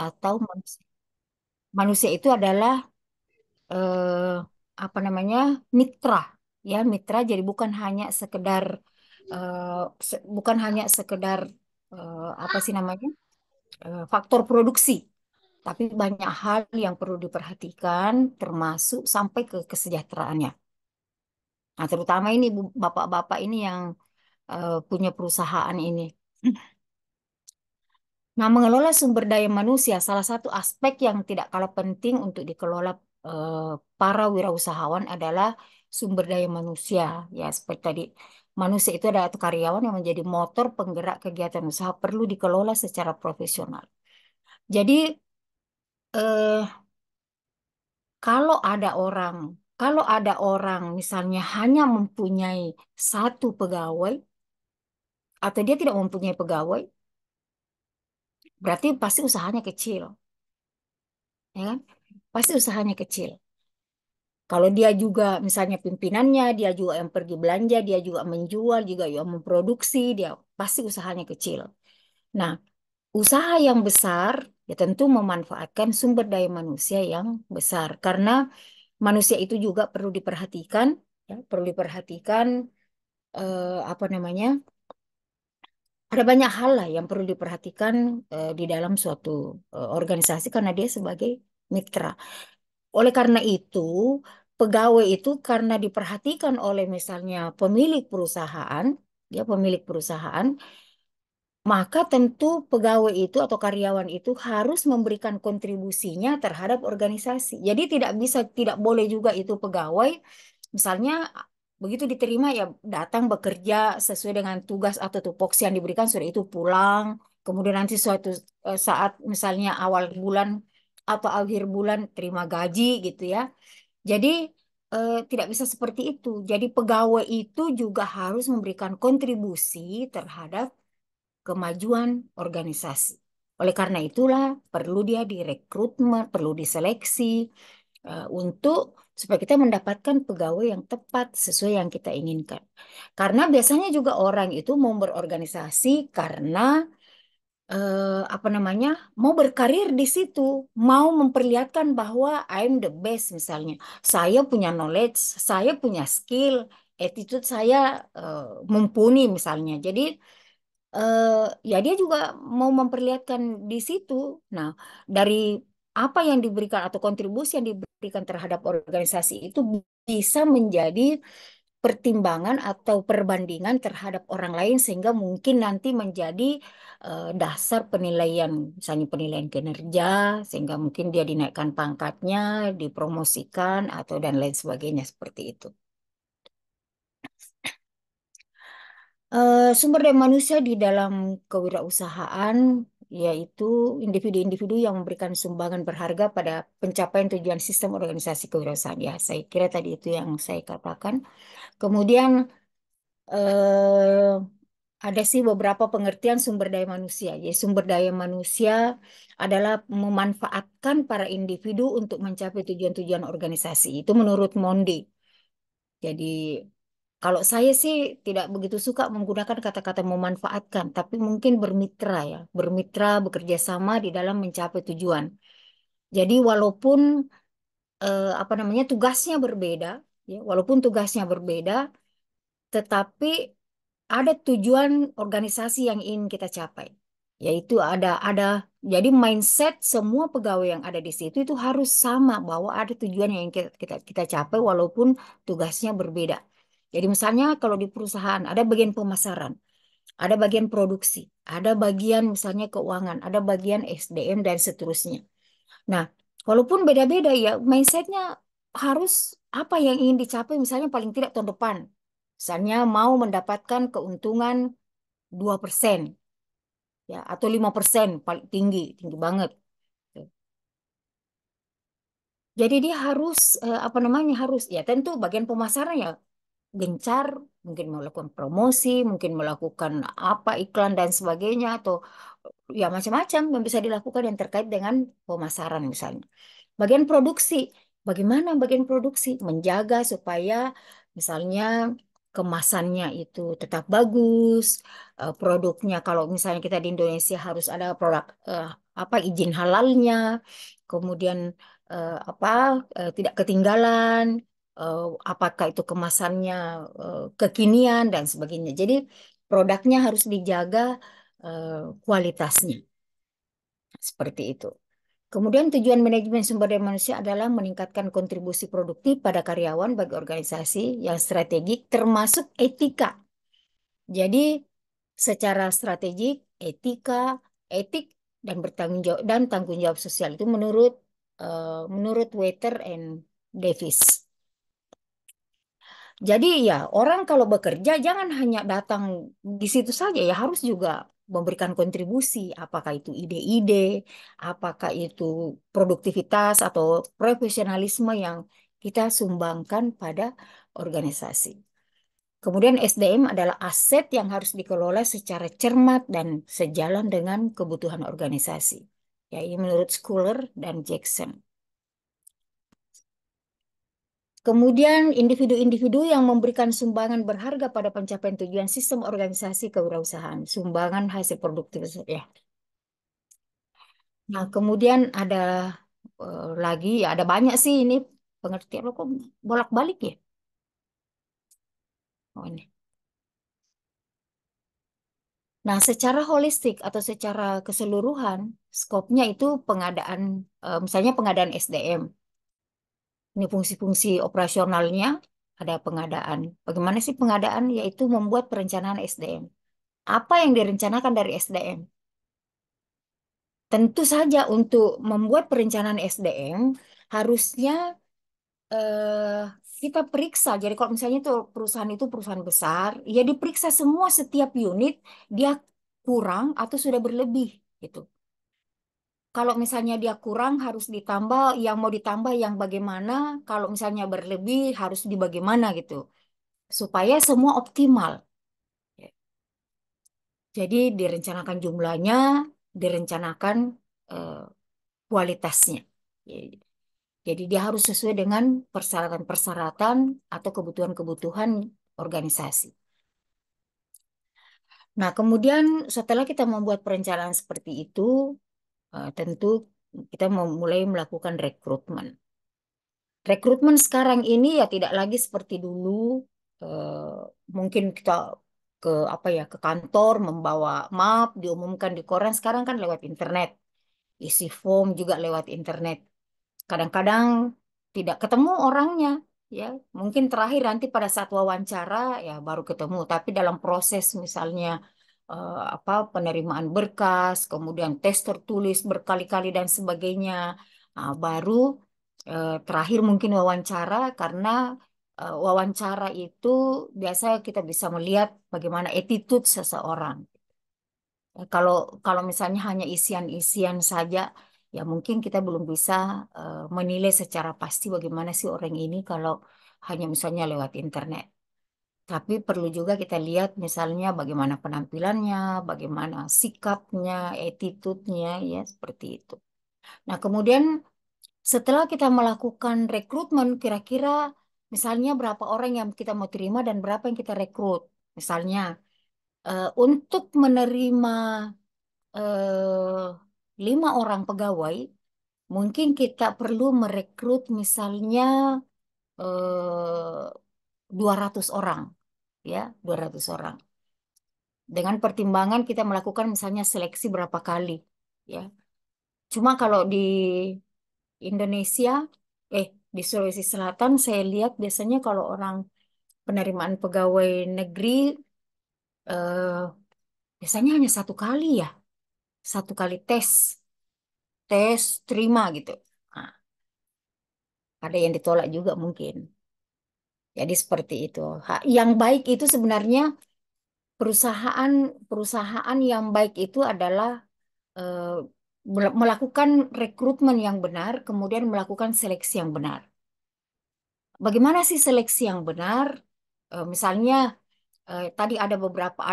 atau manusia. Manusia itu adalah eh, apa namanya, mitra, ya mitra. Jadi bukan hanya sekedar eh, bukan hanya sekedar apa sih namanya, faktor produksi, tapi banyak hal yang perlu diperhatikan, termasuk sampai ke kesejahteraannya. Nah, terutama ini bapak-bapak ini yang punya perusahaan ini. Nah, mengelola sumber daya manusia salah satu aspek yang tidak kalah penting untuk dikelola eh, para wirausahawan adalah sumber daya manusia. Ya, seperti tadi, manusia itu adalah karyawan yang menjadi motor penggerak kegiatan usaha, perlu dikelola secara profesional. Jadi, eh, kalau ada orang, kalau ada orang misalnya hanya mempunyai satu pegawai atau dia tidak mempunyai pegawai, berarti pasti usahanya kecil, ya kan? Pasti usahanya kecil. Kalau dia juga misalnya pimpinannya, dia juga yang pergi belanja, dia juga menjual, juga yang memproduksi, dia pasti usahanya kecil. Nah, usaha yang besar ya tentu memanfaatkan sumber daya manusia yang besar karena manusia itu juga perlu diperhatikan, ya, perlu diperhatikan apa namanya? Ada banyak hal lah yang perlu diperhatikan di dalam suatu organisasi karena dia sebagai mitra. Oleh karena itu, pegawai itu karena diperhatikan oleh misalnya pemilik perusahaan, dia pemilik perusahaan, maka tentu pegawai itu atau karyawan itu harus memberikan kontribusinya terhadap organisasi. Jadi tidak bisa, tidak boleh juga itu pegawai, misalnya begitu diterima ya datang bekerja sesuai dengan tugas atau tupoksi yang diberikan, sudah itu pulang. Kemudian nanti suatu saat misalnya awal bulan atau akhir bulan terima gaji gitu ya. Jadi tidak bisa seperti itu. Jadi pegawai itu juga harus memberikan kontribusi terhadap kemajuan organisasi. Oleh karena itulah perlu dia direkrutmen, perlu diseleksi untuk supaya kita mendapatkan pegawai yang tepat sesuai yang kita inginkan. Karena biasanya juga orang itu mau berorganisasi karena apa namanya, mau berkarir di situ, mau memperlihatkan bahwa I'm the best misalnya. Saya punya knowledge, saya punya skill, attitude saya mumpuni misalnya. Jadi eh, ya dia juga mau memperlihatkan di situ. Nah, dari apa yang diberikan atau kontribusi yang diberikan terhadap organisasi itu bisa menjadi pertimbangan atau perbandingan terhadap orang lain sehingga mungkin nanti menjadi dasar penilaian, misalnya penilaian kinerja, sehingga mungkin dia dinaikkan pangkatnya, dipromosikan atau dan lain sebagainya seperti itu. Sumber daya manusia di dalam kewirausahaan yaitu individu-individu yang memberikan sumbangan berharga pada pencapaian tujuan sistem organisasi kewirausahaan. Ya, saya kira tadi itu yang saya katakan. Kemudian eh, ada sih beberapa pengertian sumber daya manusia. Jadi sumber daya manusia adalah memanfaatkan para individu untuk mencapai tujuan-tujuan organisasi. Itu menurut Monde. Jadi kalau saya sih tidak begitu suka menggunakan kata-kata memanfaatkan, tapi mungkin bermitra ya, bermitra bekerja sama di dalam mencapai tujuan. Jadi walaupun apa namanya tugasnya berbeda, ya, walaupun tugasnya berbeda, tetapi ada tujuan organisasi yang ingin kita capai. Yaitu ada jadi mindset semua pegawai yang ada di situ itu harus sama bahwa ada tujuan yang ingin kita capai walaupun tugasnya berbeda. Jadi misalnya kalau di perusahaan ada bagian pemasaran, ada bagian produksi, ada bagian misalnya keuangan, ada bagian SDM dan seterusnya. Nah, walaupun beda-beda ya, mindsetnya harus apa yang ingin dicapai misalnya paling tidak tahun depan. Misalnya mau mendapatkan keuntungan 2% ya atau 5% paling tinggi, tinggi banget. Jadi dia harus apa namanya harus ya tentu bagian pemasaran ya gencar, mungkin melakukan promosi, mungkin melakukan apa iklan dan sebagainya atau ya macam-macam yang bisa dilakukan yang terkait dengan pemasaran misalnya. Bagian produksi, bagaimana bagian produksi menjaga supaya misalnya kemasannya itu tetap bagus, produknya kalau misalnya kita di Indonesia harus ada produk apa izin halalnya, kemudian apa tidak ketinggalan, eh, apakah itu kemasannya kekinian dan sebagainya. Jadi produknya harus dijaga eh, kualitasnya seperti itu. Kemudian tujuan manajemen sumber daya manusia adalah meningkatkan kontribusi produktif pada karyawan bagi organisasi yang strategik termasuk etika. Jadi secara strategik, etik dan bertanggung jawab dan tanggung jawab sosial itu menurut Waiter and Davis. Jadi ya orang kalau bekerja jangan hanya datang di situ saja ya harus juga memberikan kontribusi, apakah itu ide-ide, apakah itu produktivitas atau profesionalisme yang kita sumbangkan pada organisasi. Kemudian SDM adalah aset yang harus dikelola secara cermat dan sejalan dengan kebutuhan organisasi. Ya, ini menurut Schuller dan Jackson. Kemudian individu-individu yang memberikan sumbangan berharga pada pencapaian tujuan sistem organisasi kewirausahaan, sumbangan hasil produktivitas ya. Nah, kemudian ada lagi ya ada banyak sih ini pengertian lo kok bolak-balik ya. Oh, ini. Nah, secara holistik atau secara keseluruhan, skopnya itu pengadaan, misalnya pengadaan SDM. Ini fungsi-fungsi operasionalnya ada pengadaan. Bagaimana sih pengadaan? Yaitu membuat perencanaan SDM. Apa yang direncanakan dari SDM? Tentu saja untuk membuat perencanaan SDM harusnya eh, kita periksa. Jadi kalau misalnya itu perusahaan perusahaan besar, ya diperiksa semua setiap unit dia kurang atau sudah berlebih gitu. Kalau misalnya dia kurang harus ditambah, yang mau ditambah yang bagaimana, kalau misalnya berlebih harus di bagaimana gitu, supaya semua optimal. Jadi direncanakan jumlahnya, direncanakan eh, kualitasnya. Jadi dia harus sesuai dengan persyaratan-persyaratan atau kebutuhan-kebutuhan organisasi. Nah, kemudian setelah kita membuat perencanaan seperti itu, tentu kita mulai melakukan rekrutmen. Rekrutmen sekarang ini ya tidak lagi seperti dulu. eh, Mungkin kita ke apa ya ke kantor membawa map diumumkan di koran. Sekarang kan lewat internet, isi form juga lewat internet. Kadang-kadang tidak ketemu orangnya, ya. Mungkin terakhir nanti pada saat wawancara ya baru ketemu. Tapi dalam proses misalnya apa penerimaan berkas, kemudian tes tertulis berkali-kali dan sebagainya, baru terakhir mungkin wawancara karena wawancara itu biasa kita bisa melihat bagaimana attitude seseorang. Kalau kalau misalnya hanya isian-isian saja, ya mungkin kita belum bisa menilai secara pasti bagaimana sih orang ini kalau hanya misalnya lewat internet. Tapi perlu juga kita lihat misalnya bagaimana penampilannya, bagaimana sikapnya, attitude-nya, ya seperti itu. Nah, kemudian setelah kita melakukan rekrutmen, kira-kira misalnya berapa orang yang kita mau terima dan berapa yang kita rekrut. Misalnya, untuk menerima 5 orang pegawai, mungkin kita perlu merekrut misalnya 200 orang, ya, 200 orang. Dengan pertimbangan kita melakukan misalnya seleksi berapa kali, ya. Cuma kalau di Indonesia, di Sulawesi Selatan, saya lihat biasanya kalau orang penerimaan pegawai negeri, eh, biasanya hanya 1 kali ya, 1 kali tes terima gitu. Nah, ada yang ditolak juga mungkin. Jadi seperti itu. Yang baik itu sebenarnya perusahaan perusahaan yang baik itu adalah eh, melakukan rekrutmen yang benar, kemudian melakukan seleksi yang benar. Bagaimana sih seleksi yang benar? Misalnya tadi ada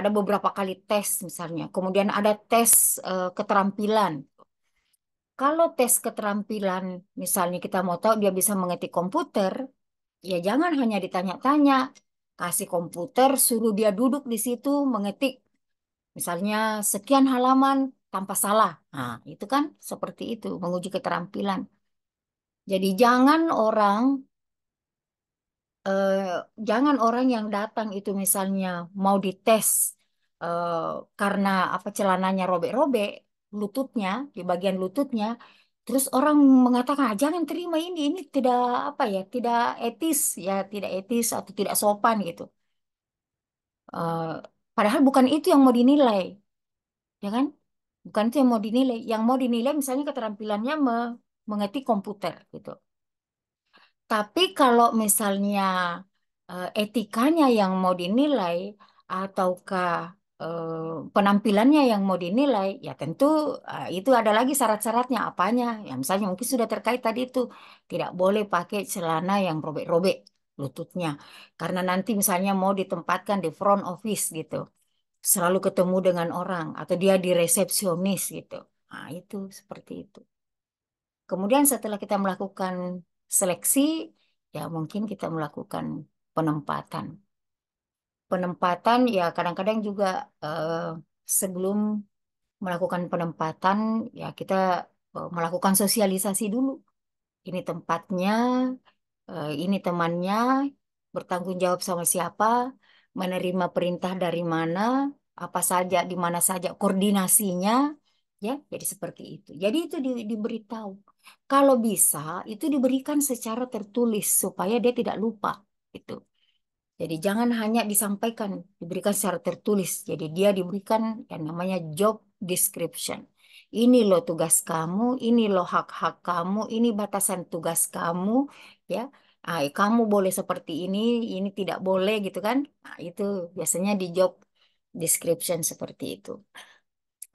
beberapa kali tes misalnya, kemudian ada tes keterampilan. Kalau tes keterampilan, misalnya kita mau tahu dia bisa mengetik komputer, ya jangan hanya ditanya-tanya, kasih komputer, suruh dia duduk di situ mengetik, misalnya sekian halaman, tanpa salah. Nah, itu kan seperti itu, menguji keterampilan. Jadi eh, jangan orang yang datang itu misalnya mau dites eh, karena apa celananya robek-robek lututnya di bagian lututnya, terus orang mengatakan "Ah, jangan terima ini tidak apa ya tidak etis ya tidak etis atau tidak sopan gitu. Eh, Padahal bukan itu yang mau dinilai, ya kan? Bukan itu yang mau dinilai. Yang mau dinilai misalnya keterampilannya mengetik komputer gitu. Tapi kalau misalnya etikanya yang mau dinilai ataukah penampilannya yang mau dinilai, ya tentu itu ada lagi syarat-syaratnya apanya. Ya misalnya mungkin sudah terkait tadi itu tidak boleh pakai celana yang robek-robek lututnya. Karena nanti misalnya mau ditempatkan di front office gitu, selalu ketemu dengan orang atau dia di resepsionis gitu. Nah, itu seperti itu. Kemudian setelah kita melakukan seleksi, ya mungkin kita melakukan penempatan. Penempatan ya kadang-kadang juga eh, sebelum melakukan penempatan ya kita melakukan sosialisasi dulu. Ini tempatnya, ini temannya, bertanggung jawab sama siapa, menerima perintah dari mana, apa saja, di mana saja koordinasinya, ya. Jadi seperti itu. Jadi itu diberitahu. Kalau bisa, itu diberikan secara tertulis supaya dia tidak lupa. Itu. Jadi jangan hanya disampaikan, diberikan secara tertulis. Jadi dia diberikan yang namanya job description. Ini loh tugas kamu, ini loh hak-hak kamu, ini batasan tugas kamu, ya. Kamu boleh seperti ini tidak boleh gitu kan. Nah, itu biasanya di job description seperti itu.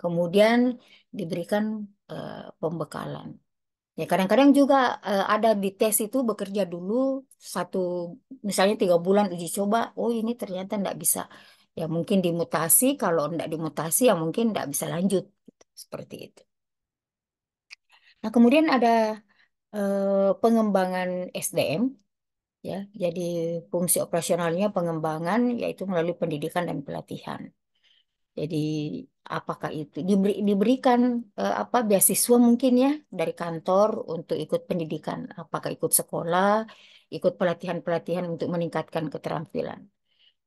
Kemudian diberikan pembekalan. Ya kadang-kadang juga ada di tes itu bekerja dulu satu misalnya 3 bulan uji coba. Oh ini ternyata enggak bisa. Ya mungkin dimutasi. Kalau enggak dimutasi ya mungkin enggak bisa lanjut. Seperti itu. Nah kemudian ada pengembangan SDM. Ya, jadi fungsi operasionalnya pengembangan yaitu melalui pendidikan dan pelatihan. Jadi apakah itu diberikan apa beasiswa mungkin ya dari kantor untuk ikut pendidikan, apakah ikut sekolah, ikut pelatihan-pelatihan untuk meningkatkan keterampilan.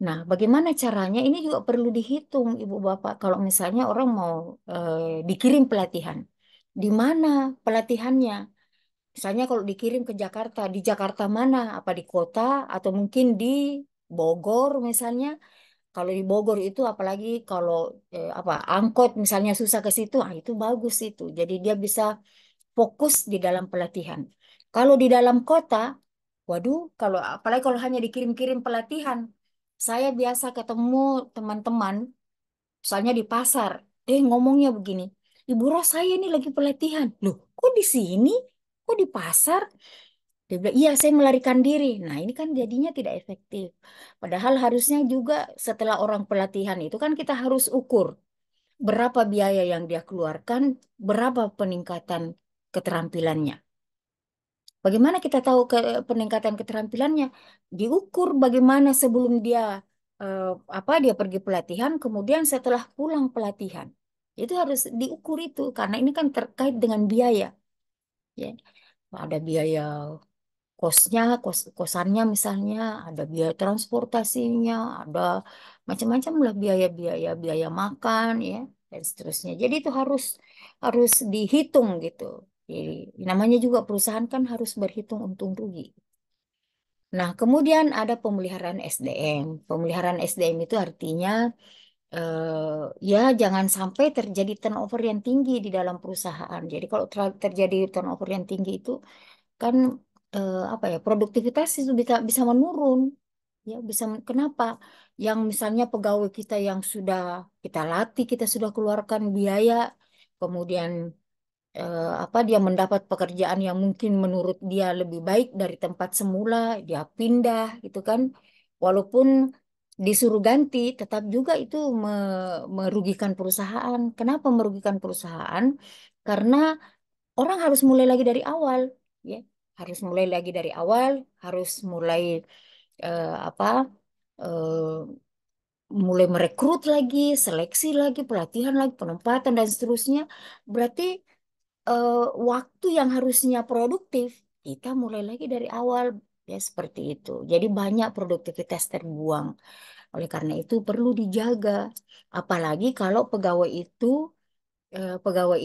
Nah, bagaimana caranya? Ini juga perlu dihitung, Ibu Bapak. Kalau misalnya orang mau dikirim pelatihan, di mana pelatihannya? Misalnya kalau dikirim ke Jakarta, di Jakarta mana? Apa di kota atau mungkin di Bogor misalnya? Kalau di Bogor itu apalagi kalau apa angkot misalnya susah ke situ, itu bagus itu. Jadi dia bisa fokus di dalam pelatihan. Kalau di dalam kota, waduh, kalau apalagi kalau hanya dikirim-kirim pelatihan, saya biasa ketemu teman-teman, misalnya di pasar, ngomongnya begini, Ibu Ros saya ini lagi pelatihan. Loh, kok di sini? Kok di pasar? Dia bilang, iya saya melarikan diri. Nah ini kan jadinya tidak efektif. Padahal harusnya juga setelah orang pelatihan itu kan kita harus ukur berapa biaya yang dia keluarkan, berapa peningkatan keterampilannya. Bagaimana kita tahu peningkatan keterampilannya? Diukur bagaimana sebelum dia eh, apa dia pergi pelatihan, kemudian setelah pulang pelatihan. Itu harus diukur itu karena ini kan terkait dengan biaya, ya. Ada biaya kosnya, kosannya misalnya, ada biaya transportasinya, ada macam-macam lah biaya-biaya, biaya makan ya dan seterusnya. Jadi itu harus harus dihitung gitu. Jadi, namanya juga perusahaan kan harus berhitung untung rugi. Nah, kemudian ada pemeliharaan SDM. Pemeliharaan SDM itu artinya ya jangan sampai terjadi turnover yang tinggi di dalam perusahaan. Jadi kalau terjadi turnover yang tinggi itu kan apa ya produktivitas itu bisa bisa menurun ya kenapa yang misalnya pegawai kita yang sudah kita latih kita sudah keluarkan biaya kemudian apa dia mendapat pekerjaan yang mungkin menurut dia lebih baik dari tempat semula dia pindah gitu kan walaupun disuruh ganti tetap juga itu merugikan perusahaan. Kenapa merugikan perusahaan? Karena orang harus mulai lagi dari awal, ya. Harus mulai lagi dari awal, harus mulai apa? eh, mulai merekrut lagi, seleksi lagi, pelatihan lagi, penempatan dan seterusnya. Berarti eh, waktu yang harusnya produktif kita mulai lagi dari awal, ya seperti itu. Jadi banyak produktivitas terbuang. Oleh karena itu perlu dijaga. Apalagi kalau pegawai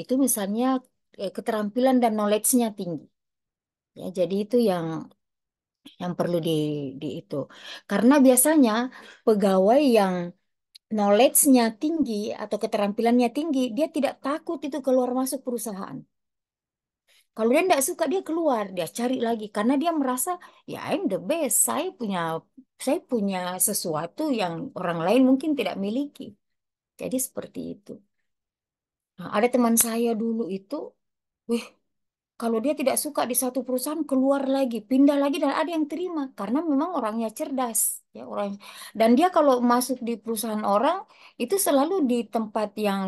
itu misalnya keterampilan dan knowledge-nya tinggi. Ya, jadi itu yang perlu di itu. Karena biasanya pegawai yang knowledge-nya tinggi atau keterampilannya tinggi, dia tidak takut itu keluar masuk perusahaan. Kalau dia tidak suka, dia keluar, dia cari lagi karena dia merasa ya I'm the best. Saya punya sesuatu yang orang lain mungkin tidak miliki. Jadi seperti itu. Nah, ada teman saya dulu itu, wih, kalau dia tidak suka di satu perusahaan, keluar lagi, pindah lagi, dan ada yang terima karena memang orangnya cerdas, ya orang. Dan dia kalau masuk di perusahaan orang itu selalu di tempat yang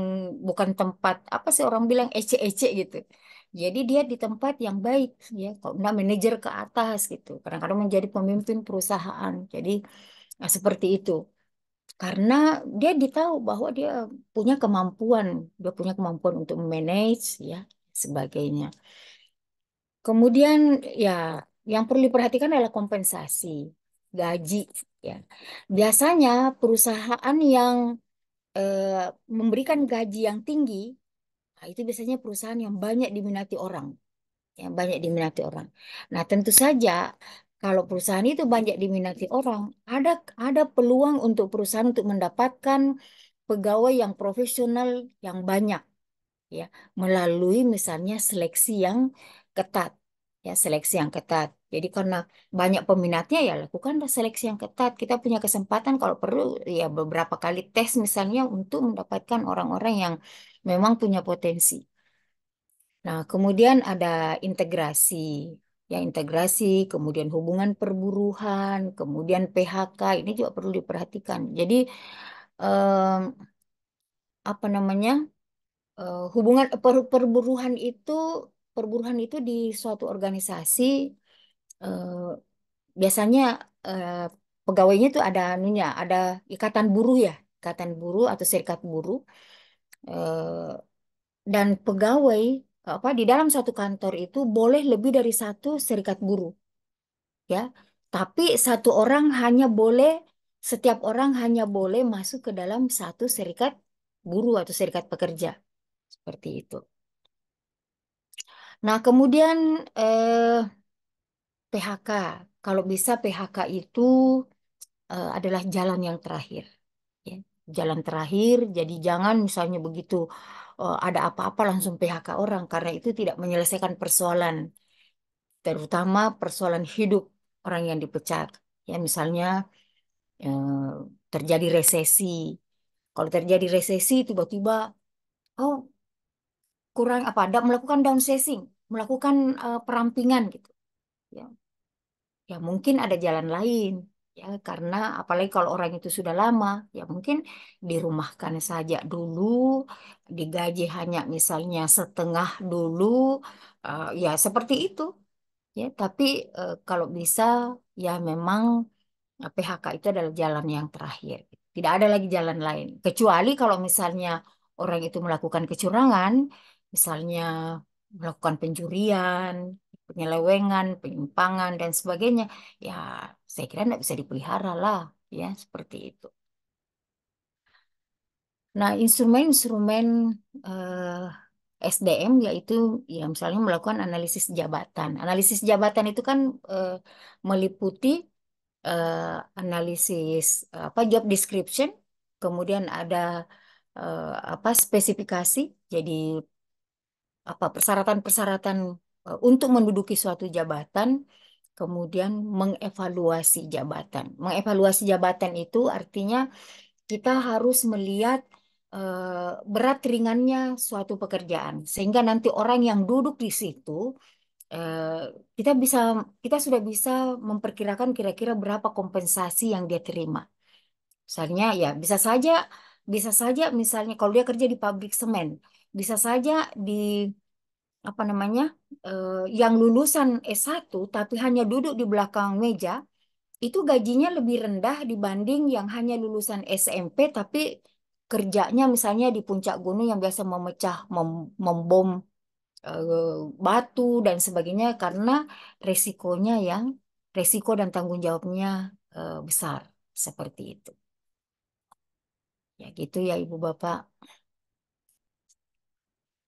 bukan tempat apa sih orang bilang ece-ece gitu. Jadi dia di tempat yang baik, ya. Kalau nggak manajer ke atas gitu, kadang-kadang menjadi pemimpin perusahaan. Jadi seperti itu. Karena dia ditahu bahwa dia punya kemampuan untuk manage, ya, sebagainya. Kemudian ya yang perlu diperhatikan adalah kompensasi, gaji, ya. Biasanya perusahaan yang eh, memberikan gaji yang tinggi, nah, itu biasanya perusahaan yang banyak diminati orang, yang banyak diminati orang. Nah, tentu saja kalau perusahaan itu banyak diminati orang, ada peluang untuk perusahaan untuk mendapatkan pegawai yang profesional yang banyak, ya, melalui misalnya seleksi yang ketat, ya, seleksi yang ketat. Jadi karena banyak peminatnya, ya lakukanlah seleksi yang ketat. Kita punya kesempatan kalau perlu ya beberapa kali tes misalnya untuk mendapatkan orang-orang yang memang punya potensi. Nah, kemudian ada integrasi, ya, integrasi, kemudian hubungan perburuhan, kemudian PHK, ini juga perlu diperhatikan. Jadi em, apa namanya? Hubungan perburuhan itu di suatu organisasi, eh, biasanya eh, pegawainya itu ada anunya, ada ikatan buruh, ya, ikatan buruh atau serikat buruh. Eh, dan pegawai apa di dalam satu kantor itu boleh lebih dari satu serikat buruh, ya. Tapi setiap orang hanya boleh masuk ke dalam satu serikat buruh atau serikat pekerja, seperti itu. Nah, kemudian PHK. Kalau bisa PHK itu adalah jalan yang terakhir, ya. Jalan terakhir. Jadi jangan misalnya begitu ada apa-apa langsung PHK orang karena itu tidak menyelesaikan persoalan, terutama persoalan hidup orang yang dipecat. Ya, misalnya eh, terjadi resesi. Kalau terjadi resesi tiba-tiba, oh, kurang apa, melakukan downsizing, melakukan perampingan gitu. Ya, ya mungkin ada jalan lain, ya, karena apalagi kalau orang itu sudah lama, ya mungkin dirumahkan saja dulu, digaji hanya misalnya setengah dulu, ya seperti itu, ya. Tapi kalau bisa, ya memang PHK itu adalah jalan yang terakhir. Tidak ada lagi jalan lain kecuali kalau misalnya orang itu melakukan kecurangan, misalnya melakukan pencurian, penyelewengan, penyimpangan dan sebagainya. Ya, saya kira tidak bisa dipelihara lah, ya, seperti itu. Nah, instrumen-instrumen SDM yaitu ya misalnya melakukan analisis jabatan. Analisis jabatan itu kan eh, meliputi eh, analisis apa job description, kemudian ada apa spesifikasi, jadi apa persyaratan-persyaratan untuk menduduki suatu jabatan, kemudian mengevaluasi jabatan. Mengevaluasi jabatan itu artinya kita harus melihat berat ringannya suatu pekerjaan sehingga nanti orang yang duduk di situ eh, kita bisa kita sudah bisa memperkirakan kira-kira berapa kompensasi yang dia terima. Misalnya ya bisa saja misalnya kalau dia kerja di pabrik semen, bisa saja di apa namanya yang lulusan S1 tapi hanya duduk di belakang meja itu gajinya lebih rendah dibanding yang hanya lulusan SMP tapi kerjanya misalnya di puncak gunung yang biasa memecah, membom batu dan sebagainya karena resikonya yang resiko dan tanggung jawabnya besar seperti itu. Ya gitu ya Ibu Bapak.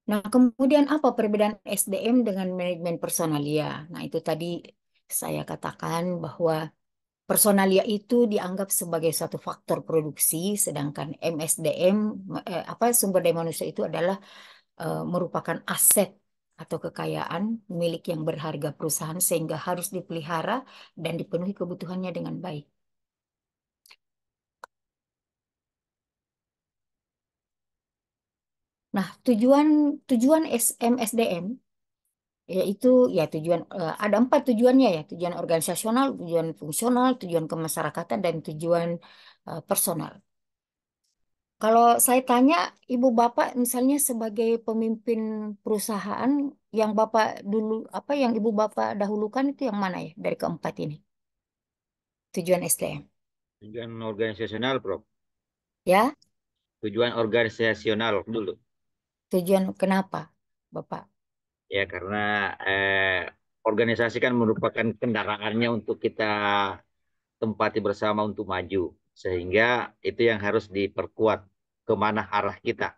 Nah, kemudian apa perbedaan SDM dengan manajemen personalia? Nah, itu tadi saya katakan bahwa personalia itu dianggap sebagai suatu faktor produksi, sedangkan MSDM, apa sumber daya manusia itu adalah merupakan aset atau kekayaan milik yang berharga perusahaan sehingga harus dipelihara dan dipenuhi kebutuhannya dengan baik. Nah, tujuan tujuan MSDM yaitu ya tujuan ada 4 tujuannya ya, tujuan organisasional, tujuan fungsional, tujuan kemasyarakatan dan tujuan personal. Kalau saya tanya Ibu Bapak misalnya sebagai pemimpin perusahaan yang Bapak dulu apa yang Ibu Bapak dahulukan itu yang mana ya dari keempat ini? Tujuan SDM. Tujuan organisasional, Prof. Ya, Tujuan organisasional dulu. tujuan kenapa Bapak? Ya, karena organisasi kan merupakan kendaraannya untuk kita tempati bersama untuk maju. Sehingga itu yang harus diperkuat kemana arah kita.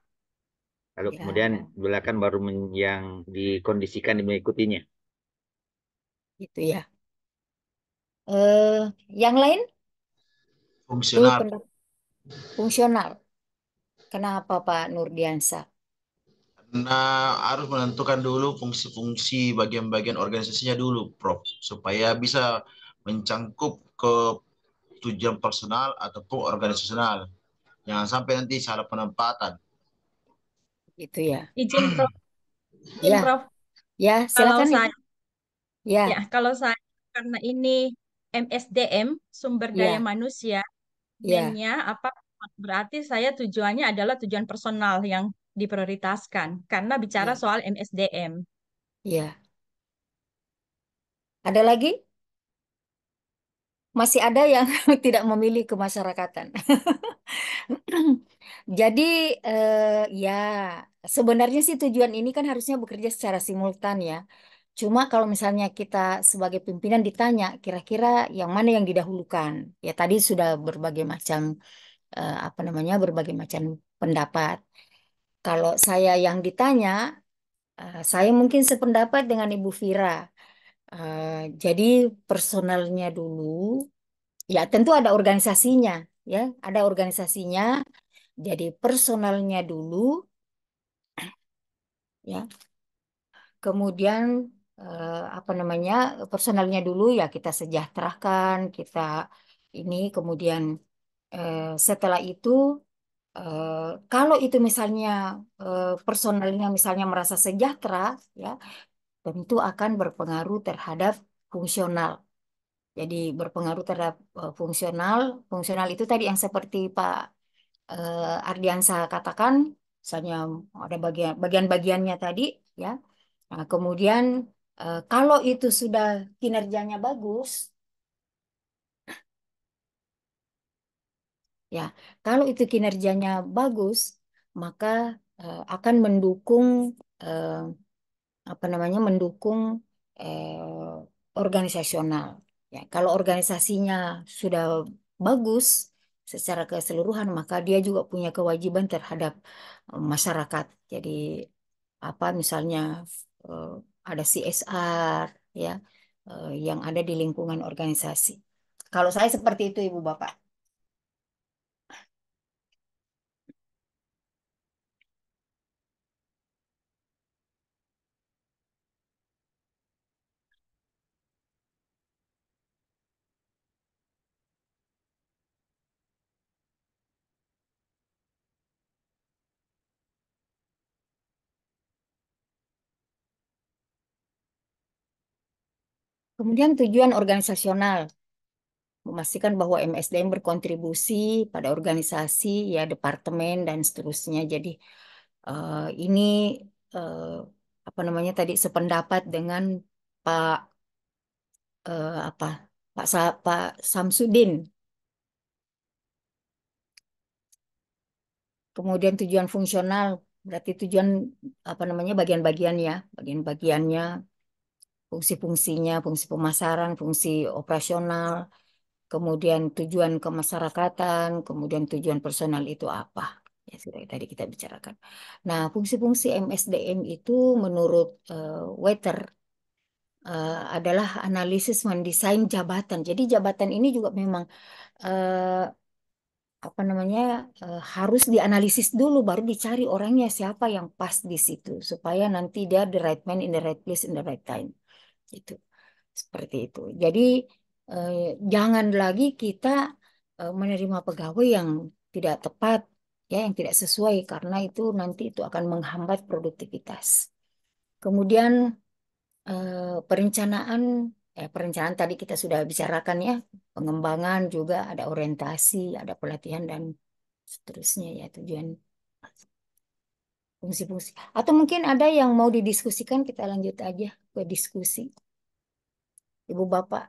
Lalu kemudian Ya, belakang baru yang dikondisikan mengikutinya. gitu ya. Yang lain itu Fungsional. fungsional. Kenapa Pak Nurdiansa? Nah, harus menentukan dulu fungsi-fungsi bagian-bagian organisasinya dulu, Prof, supaya bisa mencangkup ke tujuan personal ataupun organisasional. Jangan sampai nanti salah penempatan. Gitu ya. Izin Prof, izin Ya, Prof. ya, Kalau silakan Ibu. saya, ya, Ya, kalau saya karena ini MSDM, sumber daya ya, manusia, ya, domainnya apa? Berarti saya tujuannya adalah tujuan personal yang diprioritaskan karena bicara ya, soal MSDM. ya. Ada lagi? Masih ada yang tidak memilih kemasyarakatan. Jadi, ya, sebenarnya sih tujuan ini kan harusnya bekerja secara simultan ya. Cuma kalau misalnya kita sebagai pimpinan ditanya, kira-kira yang mana yang didahulukan? Ya tadi sudah berbagai macam, apa namanya, berbagai macam pendapat. Kalau saya yang ditanya, saya mungkin sependapat dengan Ibu Vira. Jadi personalnya dulu, ya tentu ada organisasinya, ya ada organisasinya. Jadi personalnya dulu, ya. Kemudian apa namanya personalnya dulu ya kita sejahterakan, kita ini kemudian setelah itu eh, kalau itu misalnya personalnya misalnya merasa sejahtera, ya tentu akan berpengaruh terhadap fungsional. Jadi berpengaruh terhadap fungsional. Fungsional itu tadi yang seperti Pak Ardiansa katakan, misalnya ada bagian-bagiannya tadi, ya. Nah, kemudian kalau itu sudah kinerjanya bagus, ya, kalau itu kinerjanya bagus, maka akan mendukung eh, apa namanya mendukung organisasional. Ya, kalau organisasinya sudah bagus secara keseluruhan, maka dia juga punya kewajiban terhadap masyarakat. Jadi apa misalnya eh, ada CSR ya yang ada di lingkungan organisasi. Kalau saya seperti itu Ibu Bapak. Kemudian tujuan organisasional memastikan bahwa MSDM berkontribusi pada organisasi, ya departemen dan seterusnya. Jadi ini eh, apa namanya tadi sependapat dengan Pak apa Pak Samsudin. Kemudian tujuan fungsional, berarti tujuan apa namanya bagian-bagiannya, bagian-bagiannya, fungsi-fungsinya, fungsi pemasaran, fungsi operasional, kemudian tujuan kemasyarakatan, kemudian tujuan personal itu apa? Ya sudah tadi kita bicarakan. Nah, fungsi-fungsi MSDM itu menurut Wetter adalah analisis mendesain jabatan. Jadi jabatan ini juga memang eh, apa namanya harus dianalisis dulu baru dicari orangnya siapa yang pas di situ supaya nanti dia the right man in the right place in the right time gitu seperti itu jadi eh, jangan lagi kita menerima pegawai yang tidak tepat ya yang tidak sesuai karena itu nanti itu akan menghambat produktivitas kemudian perencanaan perencanaan tadi kita sudah bicarakan ya pengembangan juga ada orientasi ada pelatihan dan seterusnya ya tujuan fungsi-fungsi. Atau mungkin ada yang mau didiskusikan, kita lanjut aja ke diskusi. Ibu Bapak,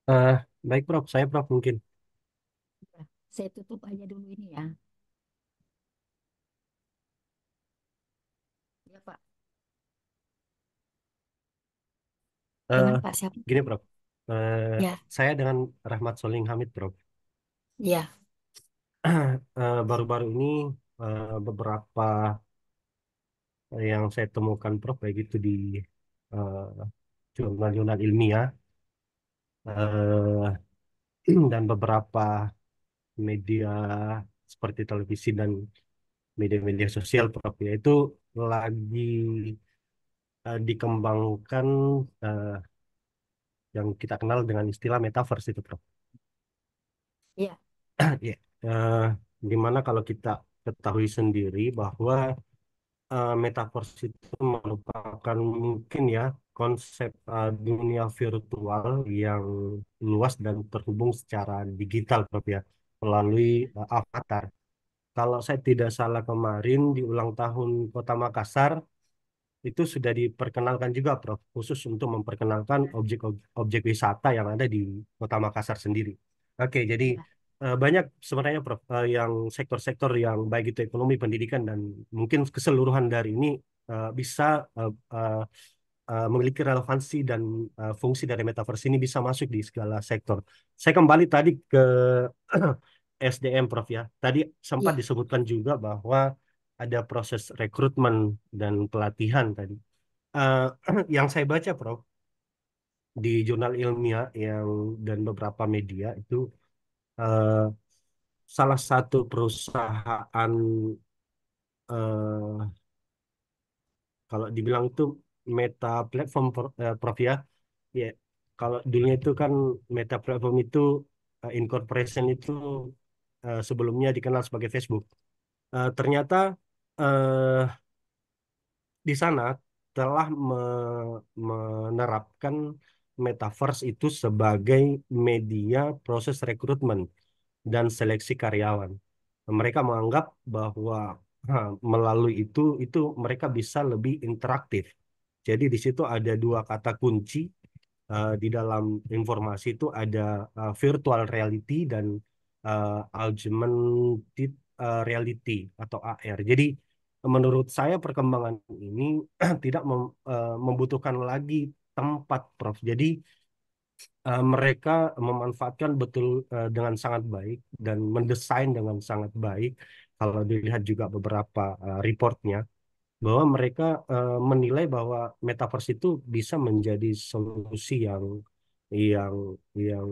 Eh, Baik, Prof. Saya Prof mungkin. saya tutup aja dulu ini ya. Ya Pak, Eh, dengan Pak siapa? Gini, Prof. Eh, Ya, saya dengan Rahmat Soling Hamid, Prof. ya, Baru-baru ini beberapa yang saya temukan, Prof, baik itu di eh, jurnal-jurnal ilmiah eh, dan beberapa media seperti televisi dan media-media sosial, Prof, yaitu lagi dikembangkan eh, yang kita kenal dengan istilah metaverse itu, Prof. ya, Ya, eh, dimana kalau kita ketahui sendiri bahwa metaverse itu merupakan mungkin ya konsep dunia virtual yang luas dan terhubung secara digital, Prof ya, melalui avatar. Kalau saya tidak salah kemarin di ulang tahun Kota Makassar itu sudah diperkenalkan juga, Prof, khusus untuk memperkenalkan objek wisata yang ada di Kota Makassar sendiri. Oke, jadi ya, banyak sebenarnya, Prof, yang sektor-sektor yang baik itu ekonomi, pendidikan, dan mungkin keseluruhan dari ini bisa eh, eh, memiliki relevansi dan fungsi dari metaverse ini bisa masuk di segala sektor. Saya kembali tadi ke SDM, Prof ya. Tadi sempat ya, disebutkan juga bahwa ada proses rekrutmen dan pelatihan tadi. Eh, yang saya baca, Prof, di jurnal ilmiah yang dan beberapa media itu eh, salah satu perusahaan eh, kalau dibilang itu meta platform, Prof ya. Ya, kalau dulunya itu kan meta platform itu incorporation itu sebelumnya dikenal sebagai Facebook. Ternyata eh, di sana telah menerapkan metaverse itu sebagai media proses rekrutmen dan seleksi karyawan. Mereka menganggap bahwa melalui itu mereka bisa lebih interaktif. Jadi di situ ada dua kata kunci di dalam informasi itu ada virtual reality dan augmented reality atau AR. Jadi menurut saya perkembangan ini tidak membutuhkan lagi tempat, Prof. Jadi mereka memanfaatkan betul dengan sangat baik dan mendesain dengan sangat baik. Kalau dilihat juga beberapa reportnya, bahwa mereka menilai bahwa metaverse itu bisa menjadi solusi yang yang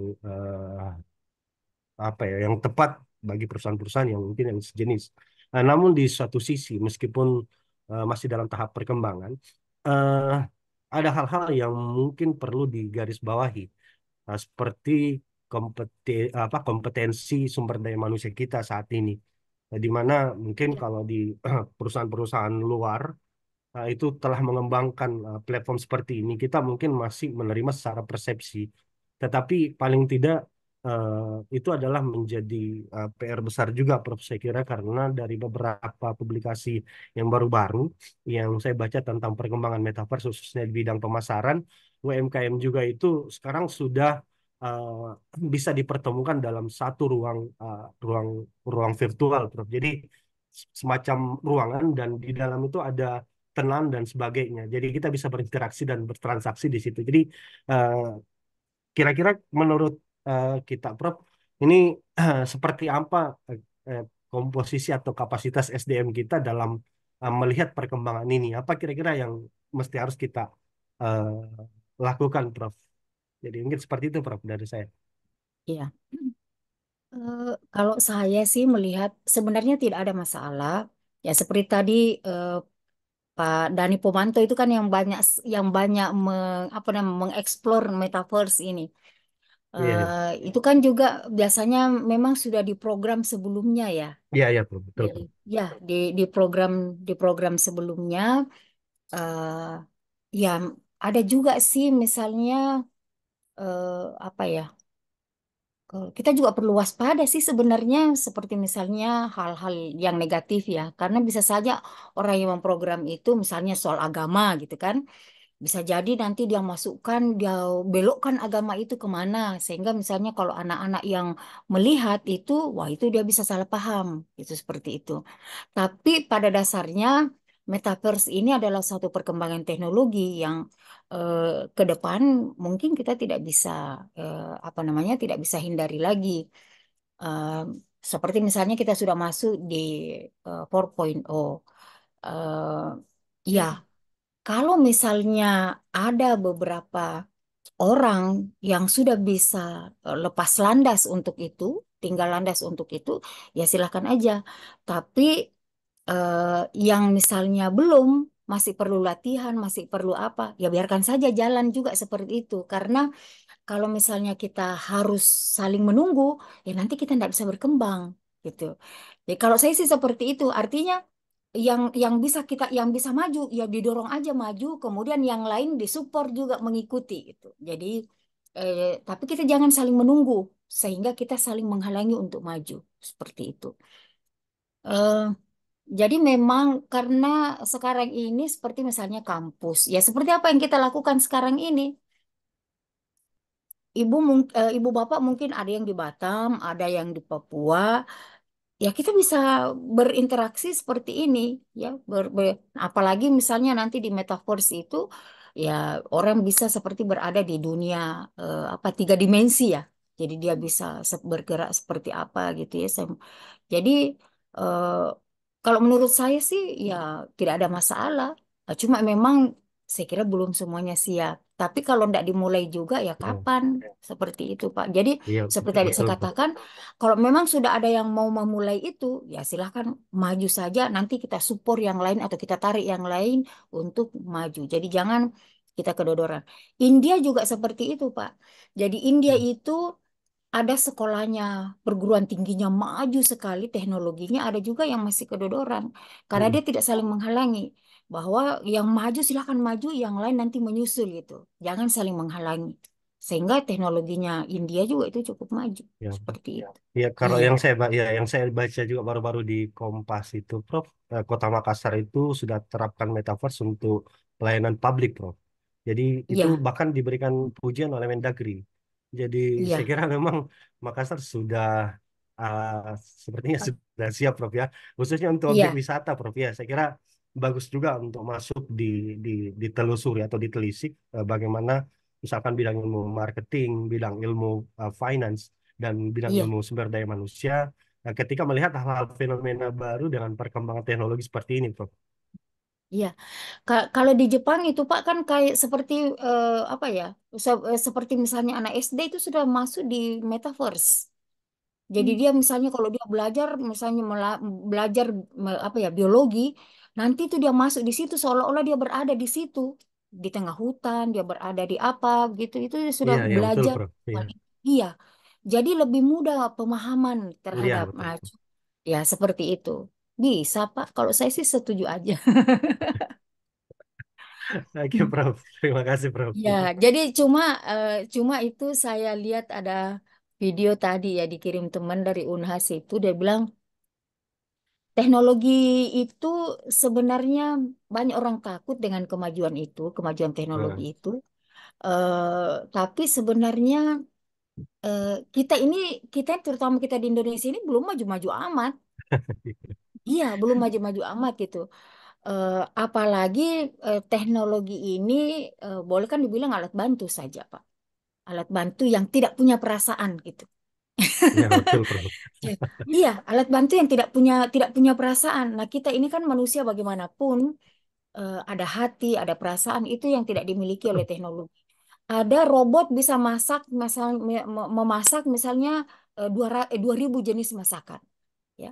apa ya, yang tepat bagi perusahaan-perusahaan yang mungkin yang sejenis. Namun di suatu sisi, meskipun masih dalam tahap perkembangan, eh, ada hal-hal yang mungkin perlu digarisbawahi, seperti kompetensi sumber daya manusia kita saat ini. Di mana mungkin Ya. kalau di perusahaan-perusahaan luar itu telah mengembangkan platform seperti ini, kita mungkin masih menerima secara persepsi. Tetapi paling tidak itu adalah menjadi PR besar juga, Prof. Saya kira karena dari beberapa publikasi yang baru-baru yang saya baca tentang perkembangan metaverse khususnya di bidang pemasaran, UMKM juga itu sekarang sudah bisa dipertemukan dalam satu ruang ruang virtual, Prof. Jadi semacam ruangan dan di dalam itu ada tenan dan sebagainya. Jadi kita bisa berinteraksi dan bertransaksi di situ. Jadi eh, kira-kira menurut kita, Prof, ini seperti apa eh, komposisi atau kapasitas SDM kita dalam melihat perkembangan ini? Apa kira-kira yang mesti harus kita eh, lakukan, Prof? Jadi mungkin seperti itu, Prof, dari saya. Iya. Kalau saya sih melihat sebenarnya tidak ada masalah. Ya seperti tadi eh, Pak Dani Pomanto itu kan yang banyak apa namanya mengeksplor metaverse ini. Iya, iya. Itu kan juga biasanya memang sudah diprogram sebelumnya ya. Iya, iya, Prof. Betul, Jadi Prof. ya di program sebelumnya eh ya ada juga sih misalnya apa ya? Kita juga perlu waspada sih sebenarnya seperti misalnya hal-hal yang negatif ya. Karena bisa saja orang yang memprogram itu misalnya soal agama gitu kan. Bisa jadi nanti dia belokkan agama itu kemana. Sehingga misalnya kalau anak-anak yang melihat itu, wah itu dia bisa salah paham. Itu seperti itu. Tapi pada dasarnya metaverse ini adalah satu perkembangan teknologi yang ke depan mungkin kita tidak bisa apa namanya tidak bisa hindari lagi. Eh, Seperti misalnya kita sudah masuk di 4.0. Eh, ya, kalau misalnya ada beberapa orang yang sudah bisa lepas landas untuk itu, tinggal landas untuk itu, ya silahkan aja. Tapi yang misalnya belum, masih perlu latihan, masih perlu apa, ya biarkan saja jalan juga seperti itu. Karena kalau misalnya kita harus saling menunggu, ya nanti kita tidak bisa berkembang, gitu. Jadi kalau saya sih seperti itu, artinya yang bisa maju ya didorong aja maju, kemudian yang lain disupport juga mengikuti gitu. Jadi tapi kita jangan saling menunggu sehingga kita saling menghalangi untuk maju seperti itu. Eh, jadi memang karena sekarang ini seperti misalnya kampus, ya seperti apa yang kita lakukan sekarang ini. Ibu bapak mungkin ada yang di Batam, ada yang di Papua. Ya kita bisa berinteraksi seperti ini ya apalagi misalnya nanti di metaverse itu ya orang bisa seperti berada di dunia apa 3 dimensi ya jadi dia bisa bergerak seperti apa gitu ya jadi eh, kalau menurut saya sih ya tidak ada masalah. Cuma memang saya kira belum semuanya siap tapi kalau tidak dimulai juga ya Ya, kapan seperti itu Pak jadi iya, seperti tadi betul, saya Prof. katakan kalau memang sudah ada yang mau memulai itu, ya silahkan maju saja. Nanti kita support yang lain atau kita tarik yang lain untuk maju. Jadi jangan kita kedodoran. India juga seperti itu, Pak. Jadi India itu ada sekolahnya, perguruan tingginya maju sekali, teknologinya ada juga yang masih kedodoran. Karena Mm. dia tidak saling menghalangi. Bahwa yang maju silahkan maju, yang lain nanti menyusul gitu. Jangan saling menghalangi. Sehingga teknologinya India juga itu cukup maju. Ya. Seperti itu. Ya, kalau Iya. yang saya baca juga baru-baru di Kompas itu, Prof, Kota Makassar itu sudah terapkan metaverse untuk pelayanan publik, Prof. Jadi itu Iya, bahkan diberikan pujian oleh Mendagri. Jadi saya iya, kira memang Makassar sudah sepertinya sudah siap, Prof ya, khususnya untuk objek iya, wisata, Prof ya. Saya kira bagus juga untuk masuk di ditelusuri atau ditelisik bagaimana misalkan bidang ilmu marketing, bidang ilmu finance dan bidang iya, ilmu sumber daya manusia ketika melihat hal-hal fenomena baru dengan perkembangan teknologi seperti ini, Prof. iya. Kalau di Jepang itu Pak kan kayak seperti apa ya? Seperti misalnya anak SD itu sudah masuk di metaverse. Jadi dia misalnya kalau dia belajar misalnya belajar apa ya biologi, nanti itu dia masuk di situ seolah-olah dia berada di situ di tengah hutan, dia berada di apa gitu. Itu dia sudah Iya, iya betul, belajar. Prof. Iya, Iya. Jadi lebih mudah pemahaman iya terhadap betul. Ya, seperti itu. Bisa, Pak. Kalau saya sih setuju aja. Oke, Prof. Terima kasih, Prof. Ya, jadi cuma itu saya lihat ada video tadi ya dikirim teman dari Unhas itu dia bilang teknologi itu sebenarnya banyak orang takut dengan kemajuan itu, kemajuan teknologi Hmm. itu. Tapi sebenarnya eh, kita ini kita terutama kita di Indonesia ini belum maju-maju amat. Iya, belum maju-maju amat gitu. Apalagi teknologi ini boleh kan dibilang alat bantu saja, Pak. Alat bantu yang tidak punya perasaan gitu. Ya, betul, Prof. Ya. Iya, alat bantu yang tidak punya perasaan. Nah, kita ini kan manusia bagaimanapun ada hati, ada perasaan itu yang tidak dimiliki oleh teknologi. Ada robot bisa masak, memasak misalnya 2000 jenis masakan. Ya.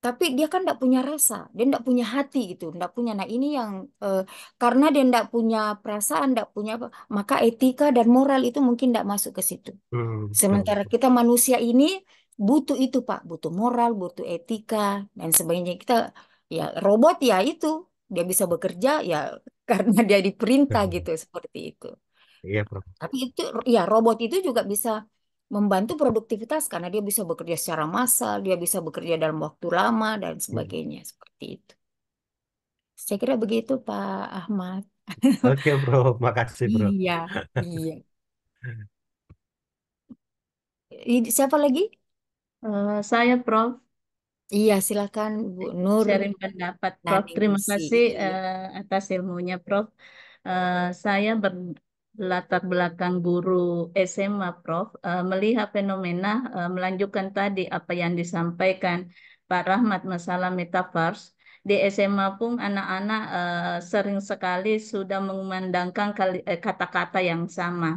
Tapi dia kan tidak punya rasa, dia tidak punya hati gitu, tidak punya. Nah ini yang karena dia tidak punya perasaan, tidak punya apa, maka etika dan moral itu mungkin tidak masuk ke situ. Betul, Sementara betul. kita manusia ini butuh itu Pak, butuh moral, butuh etika dan sebagainya. Kita ya robot ya itu dia bisa bekerja ya karena dia diperintah Hmm. gitu seperti itu. Iya, Prof. Tapi itu ya robot itu juga bisa membantu produktivitas karena dia bisa bekerja secara massal, dia bisa bekerja dalam waktu lama dan Hmm. sebagainya seperti itu. Saya kira begitu Pak Ahmad. Oke, Prof. Makasih, Prof. Iya, iya. Siapa lagi? Saya Prof. Iya, silakan Bu Nur Sharing pendapat Prof. Terima Naningsi. kasih Iya. atas ilmunya Prof. Saya berlatar belakang guru SMA Prof. Melihat fenomena melanjutkan tadi apa yang disampaikan Pak Rahmat masalah metaverse. Di SMA pun anak-anak sering sekali sudah mengumandangkan kata-kata yang sama.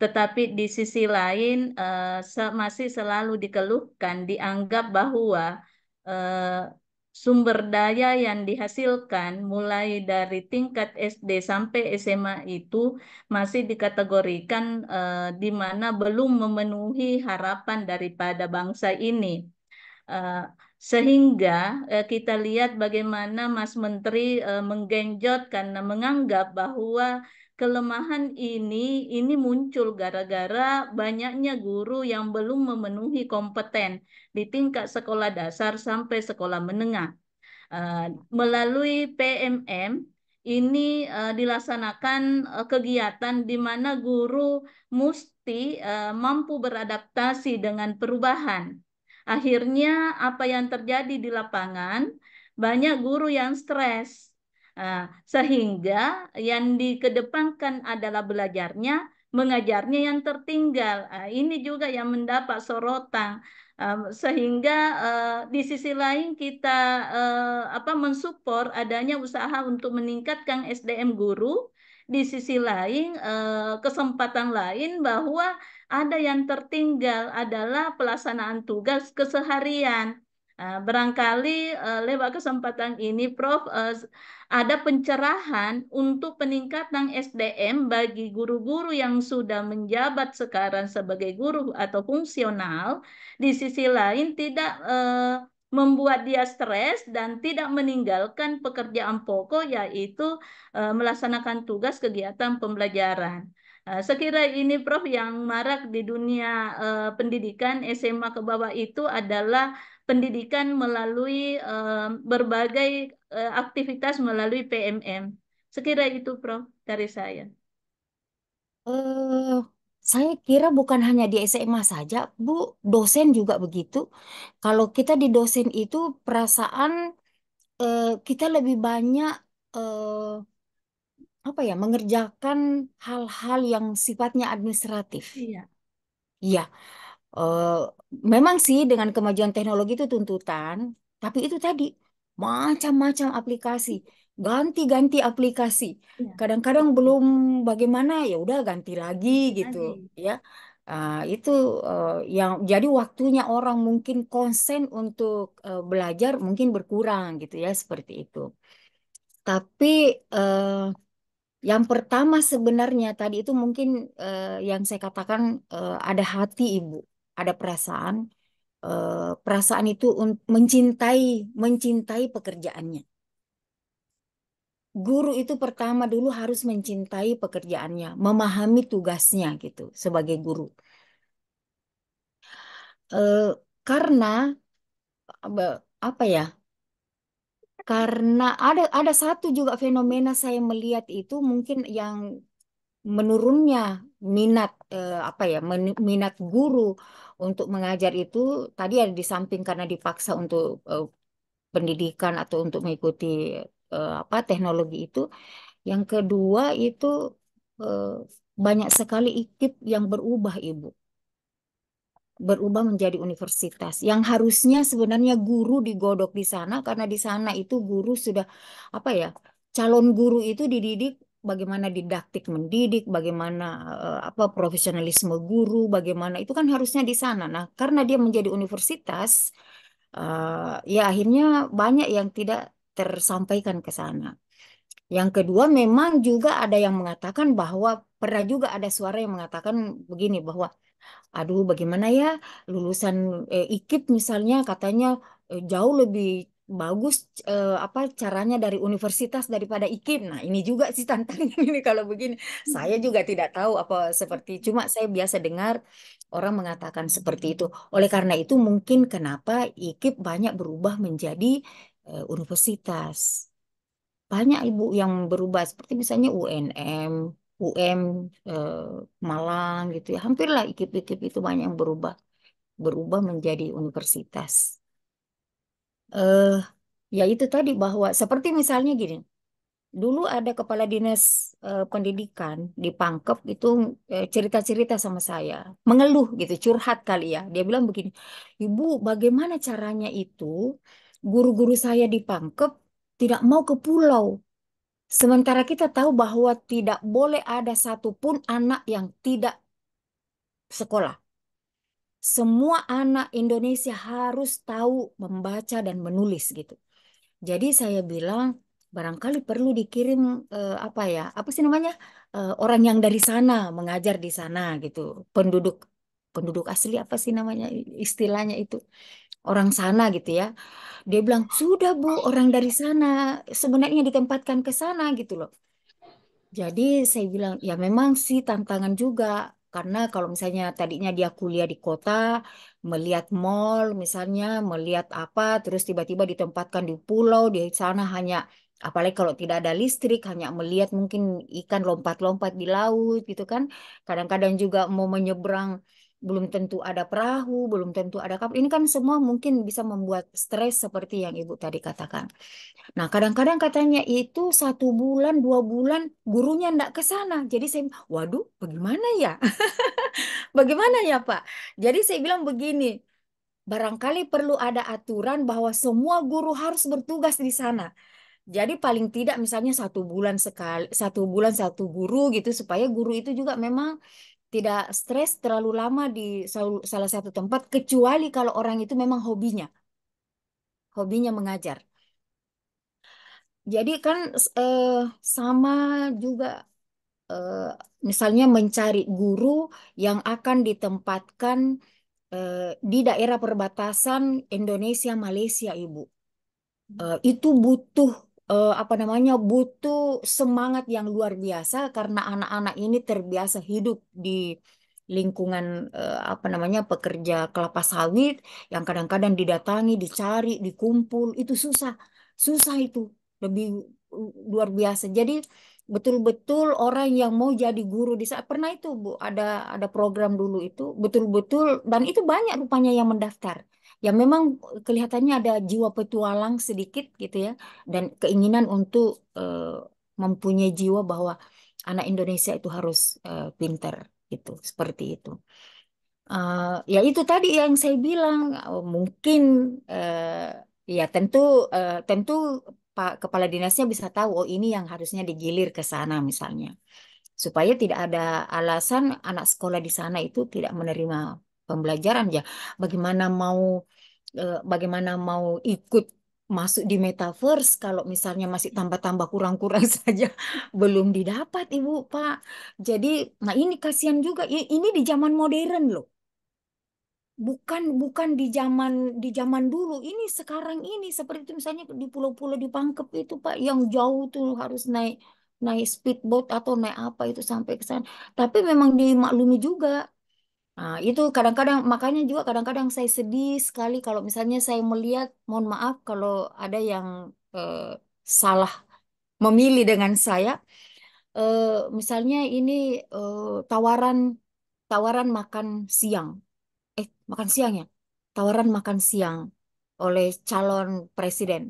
Tetapi di sisi lain masih selalu dikeluhkan, dianggap bahwa eh, sumber daya yang dihasilkan mulai dari tingkat SD sampai SMA itu masih dikategorikan di mana belum memenuhi harapan daripada bangsa ini. Eh, Sehingga kita lihat bagaimana Mas Menteri menggenjot karena menganggap bahwa kelemahan ini muncul gara-gara banyaknya guru yang belum memenuhi kompeten di tingkat sekolah dasar sampai sekolah menengah. Eh, Melalui PMM ini dilaksanakan kegiatan di mana guru mesti mampu beradaptasi dengan perubahan. Akhirnya apa yang terjadi di lapangan, banyak guru yang stres. Sehingga yang dikedepankan adalah belajarnya, mengajarnya yang tertinggal. Ini juga yang mendapat sorotan. Sehingga di sisi lain kita mensupport adanya usaha untuk meningkatkan SDM guru. Di sisi lain kesempatan lain bahwa ada yang tertinggal adalah pelaksanaan tugas keseharian. Barangkali lewat kesempatan ini, Prof, ada pencerahan untuk peningkatan SDM bagi guru-guru yang sudah menjabat sekarang sebagai guru atau fungsional. Di sisi lain, tidak membuat dia stres dan tidak meninggalkan pekerjaan pokok, yaitu melaksanakan tugas kegiatan pembelajaran. Sekira ini Prof yang marak di dunia pendidikan SMA ke bawah itu adalah pendidikan melalui berbagai aktivitas melalui PMM. Sekira itu Prof dari saya. Eh, saya kira bukan hanya di SMA saja, Bu, dosen juga begitu. Kalau kita di dosen itu perasaan kita lebih banyak eh, apa ya mengerjakan hal-hal yang sifatnya administratif. Iya, Iya, eh, memang sih dengan kemajuan teknologi itu tuntutan, tapi itu tadi macam-macam aplikasi, ganti-ganti aplikasi. iya, Kadang-kadang betul. belum bagaimana ya udah ganti lagi Nanti gitu, lagi. ya. Itu yang jadi waktunya orang mungkin konsen untuk belajar mungkin berkurang gitu ya seperti itu. Tapi eh, yang pertama sebenarnya tadi itu mungkin yang saya katakan ada hati ibu, ada perasaan. perasaan itu mencintai mencintai pekerjaannya. Guru itu pertama dulu harus mencintai pekerjaannya, memahami tugasnya gitu sebagai guru. Eh, karena apa ya? Karena ada satu juga fenomena saya melihat itu mungkin yang menurunnya minat apa ya minat guru untuk mengajar itu tadi ada di samping karena dipaksa untuk pendidikan atau untuk mengikuti apa teknologi itu. Yang kedua itu eh, banyak sekali ikip yang berubah, Ibu. Berubah menjadi universitas. Yang harusnya sebenarnya guru digodok di sana karena di sana itu guru sudah apa ya? Calon guru itu dididik bagaimana didaktik mendidik, bagaimana apa profesionalisme guru, bagaimana itu kan harusnya di sana. Nah, karena dia menjadi universitas, ya akhirnya banyak yang tidak tersampaikan ke sana. Yang kedua, memang juga ada yang mengatakan bahwa pernah juga ada suara yang mengatakan begini bahwa, aduh, bagaimana ya lulusan IKIP misalnya katanya jauh lebih bagus apa caranya dari universitas daripada IKIP. Nah, ini juga sih tantangan ini kalau begini. Saya juga tidak tahu apa seperti, cuma saya biasa dengar orang mengatakan seperti itu. Oleh karena itu mungkin kenapa IKIP banyak berubah menjadi universitas. Banyak ibu yang berubah seperti misalnya UNM, UM eh, Malang gitu ya. Hampirlah IKIP-IKIP itu banyak yang berubah menjadi universitas. Eh ya itu tadi bahwa seperti misalnya gini, dulu ada kepala dinas pendidikan di Pangkep itu cerita-cerita sama saya, mengeluh gitu, curhat kali ya. Dia bilang begini, "Ibu, bagaimana caranya itu guru-guru saya di Pangkep tidak mau ke pulau. Sementara kita tahu bahwa tidak boleh ada satupun anak yang tidak sekolah. Semua anak Indonesia harus tahu membaca dan menulis gitu. Jadi saya bilang barangkali perlu dikirim apa ya? Apa sih namanya? Orang yang dari sana mengajar di sana gitu. Penduduk penduduk asli apa sih namanya istilahnya itu? Orang sana gitu ya. Dia bilang, "Sudah, Bu, orang dari sana sebenarnya ditempatkan ke sana gitu loh." Jadi saya bilang ya memang sih tantangan juga karena kalau misalnya tadinya dia kuliah di kota, melihat mall misalnya, melihat apa, terus tiba-tiba ditempatkan di pulau, di sana hanya apalagi kalau tidak ada listrik, hanya melihat mungkin ikan lompat-lompat di laut gitu kan. Kadang-kadang juga mau menyeberang belum tentu ada perahu, belum tentu ada kapal. Ini kan semua mungkin bisa membuat stres seperti yang Ibu tadi katakan. Nah, kadang-kadang katanya itu 1 bulan, 2 bulan gurunya ndak ke sana. Jadi saya, waduh, bagaimana ya? Bagaimana ya, Pak? Jadi saya bilang begini, barangkali perlu ada aturan bahwa semua guru harus bertugas di sana. Jadi paling tidak misalnya 1 bulan sekali, 1 bulan satu guru gitu, supaya guru itu juga memang tidak stres terlalu lama di salah satu tempat, kecuali kalau orang itu memang hobinya mengajar. Jadi kan eh, sama juga eh, misalnya mencari guru yang akan ditempatkan eh, di daerah perbatasan Indonesia Malaysia, Ibu. Itu butuh apa namanya? Butuh semangat yang luar biasa karena anak-anak ini terbiasa hidup di lingkungan apa namanya? Pekerja kelapa sawit yang kadang-kadang didatangi, dicari, dikumpul, itu susah. Susah itu. Lebih luar biasa. Jadi betul-betul orang yang mau jadi guru di saat pernah itu Bu ada program dulu itu betul-betul dan itu banyak rupanya yang mendaftar. Ya memang kelihatannya ada jiwa petualang sedikit gitu ya dan keinginan untuk mempunyai jiwa bahwa anak Indonesia itu harus pinter gitu seperti itu. Ya itu tadi yang saya bilang mungkin ya tentu Pak Kepala Dinasnya bisa tahu oh ini yang harusnya digilir ke sana misalnya supaya tidak ada alasan anak sekolah di sana itu tidak menerima pembelajaran ya bagaimana mau ikut masuk di metaverse kalau misalnya masih tambah-tambah kurang-kurang saja belum didapat Ibu Pak. Jadi nah ini kasihan juga ini di zaman modern loh. bukan bukan di zaman dulu. Ini sekarang ini seperti itu misalnya di pulau-pulau di Pangkep itu Pak yang jauh tuh harus naik naik speedboat atau naik apa itu sampai ke sana. Tapi memang dimaklumi juga. Nah, itu kadang-kadang makanya juga kadang-kadang saya sedih sekali kalau misalnya saya melihat, mohon maaf kalau ada yang eh, salah memilih dengan saya. Eh, Misalnya ini eh, tawaran tawaran makan siang, makan siang ya, tawaran makan siang oleh calon presiden.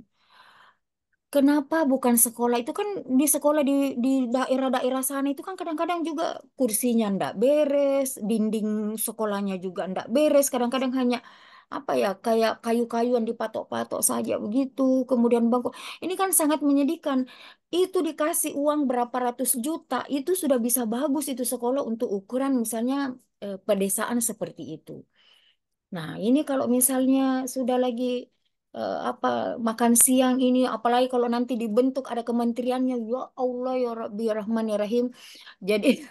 Kenapa bukan sekolah itu kan di sekolah di daerah-daerah sana itu kan kadang-kadang juga kursinya ndak beres, dinding sekolahnya juga ndak beres, kadang-kadang hanya apa ya kayak kayu-kayuan dipatok-patok saja begitu, kemudian bangku. Ini kan sangat menyedihkan. Itu dikasih uang berapa ratus juta, itu sudah bisa bagus itu sekolah untuk ukuran misalnya pedesaan seperti itu. Nah, ini kalau misalnya sudah lagi apa makan siang ini, apalagi kalau nanti dibentuk ada kementeriannya, ya Allah ya Rabbi ya Rahman ya Rahim. Jadi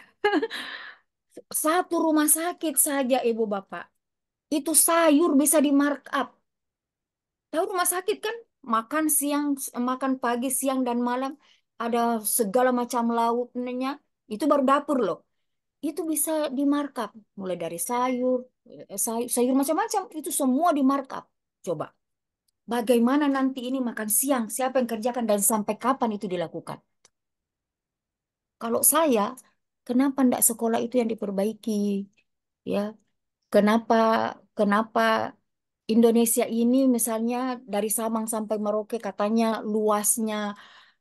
satu rumah sakit saja Ibu Bapak, itu sayur bisa di markup. Tahu rumah sakit kan? Makan siang, makan pagi, siang dan malam ada segala macam lauknya. Itu baru dapur loh. Itu bisa di markup mulai dari sayur, sayur macam-macam itu semua di markup. Coba. Bagaimana nanti ini makan siang? Siapa yang kerjakan dan sampai kapan itu dilakukan? Kalau saya, kenapa ndak sekolah itu yang diperbaiki? Ya, kenapa kenapa Indonesia ini misalnya dari Sabang sampai Merauke katanya luasnya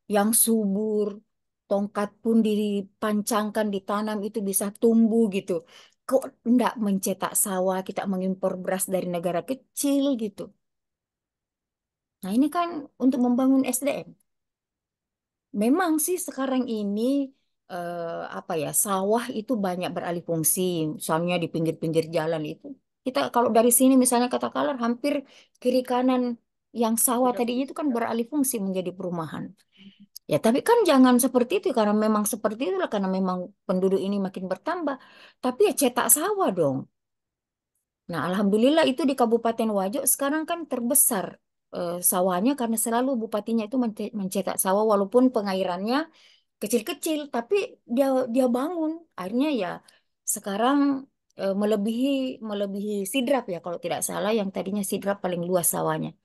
yang subur, tongkat pun dipancangkan, ditanam itu bisa tumbuh gitu. Kok ndak mencetak sawah, kita mengimpor beras dari negara kecil gitu. Nah, ini kan untuk membangun SDM. Memang sih sekarang ini apa ya sawah itu banyak beralih fungsi, misalnya di pinggir-pinggir jalan itu. Kita kalau dari sini misalnya katakanlah hampir kiri kanan yang sawah tadinya itu kan beralih fungsi menjadi perumahan. Ya tapi kan jangan seperti itu karena memang seperti itulah karena memang penduduk ini makin bertambah. Tapi ya cetak sawah dong. Nah, alhamdulillah itu di Kabupaten Wajo sekarang kan terbesar sawahnya karena selalu bupatinya itu mencetak sawah walaupun pengairannya kecil-kecil, tapi dia dia bangun. Akhirnya ya sekarang melebihi melebihi Sidrap ya kalau tidak salah yang tadinya Sidrap paling luas sawahnya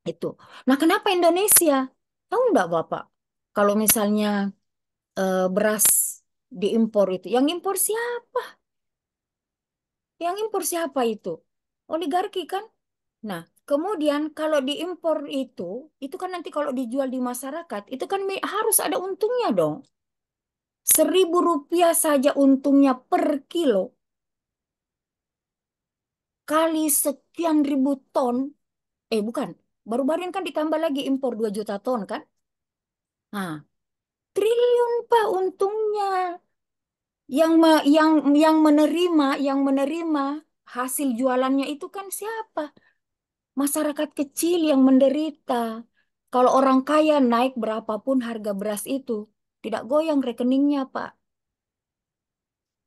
itu. Nah, kenapa Indonesia? Tahu enggak Bapak? Kalau misalnya beras diimpor itu, yang impor siapa? Yang impor siapa itu? Oligarki kan? Nah, kemudian kalau diimpor itu kan nanti kalau dijual di masyarakat, itu kan harus ada untungnya dong. Rp1.000 saja untungnya per kilo, kali sekian ribu ton. Bukan, baru-baru ini kan ditambah lagi impor 2 juta ton kan? Nah, triliun Pak untungnya. Yang menerima hasil jualannya itu kan siapa? Masyarakat kecil yang menderita. Kalau orang kaya naik berapapun harga beras itu, tidak goyang rekeningnya, Pak.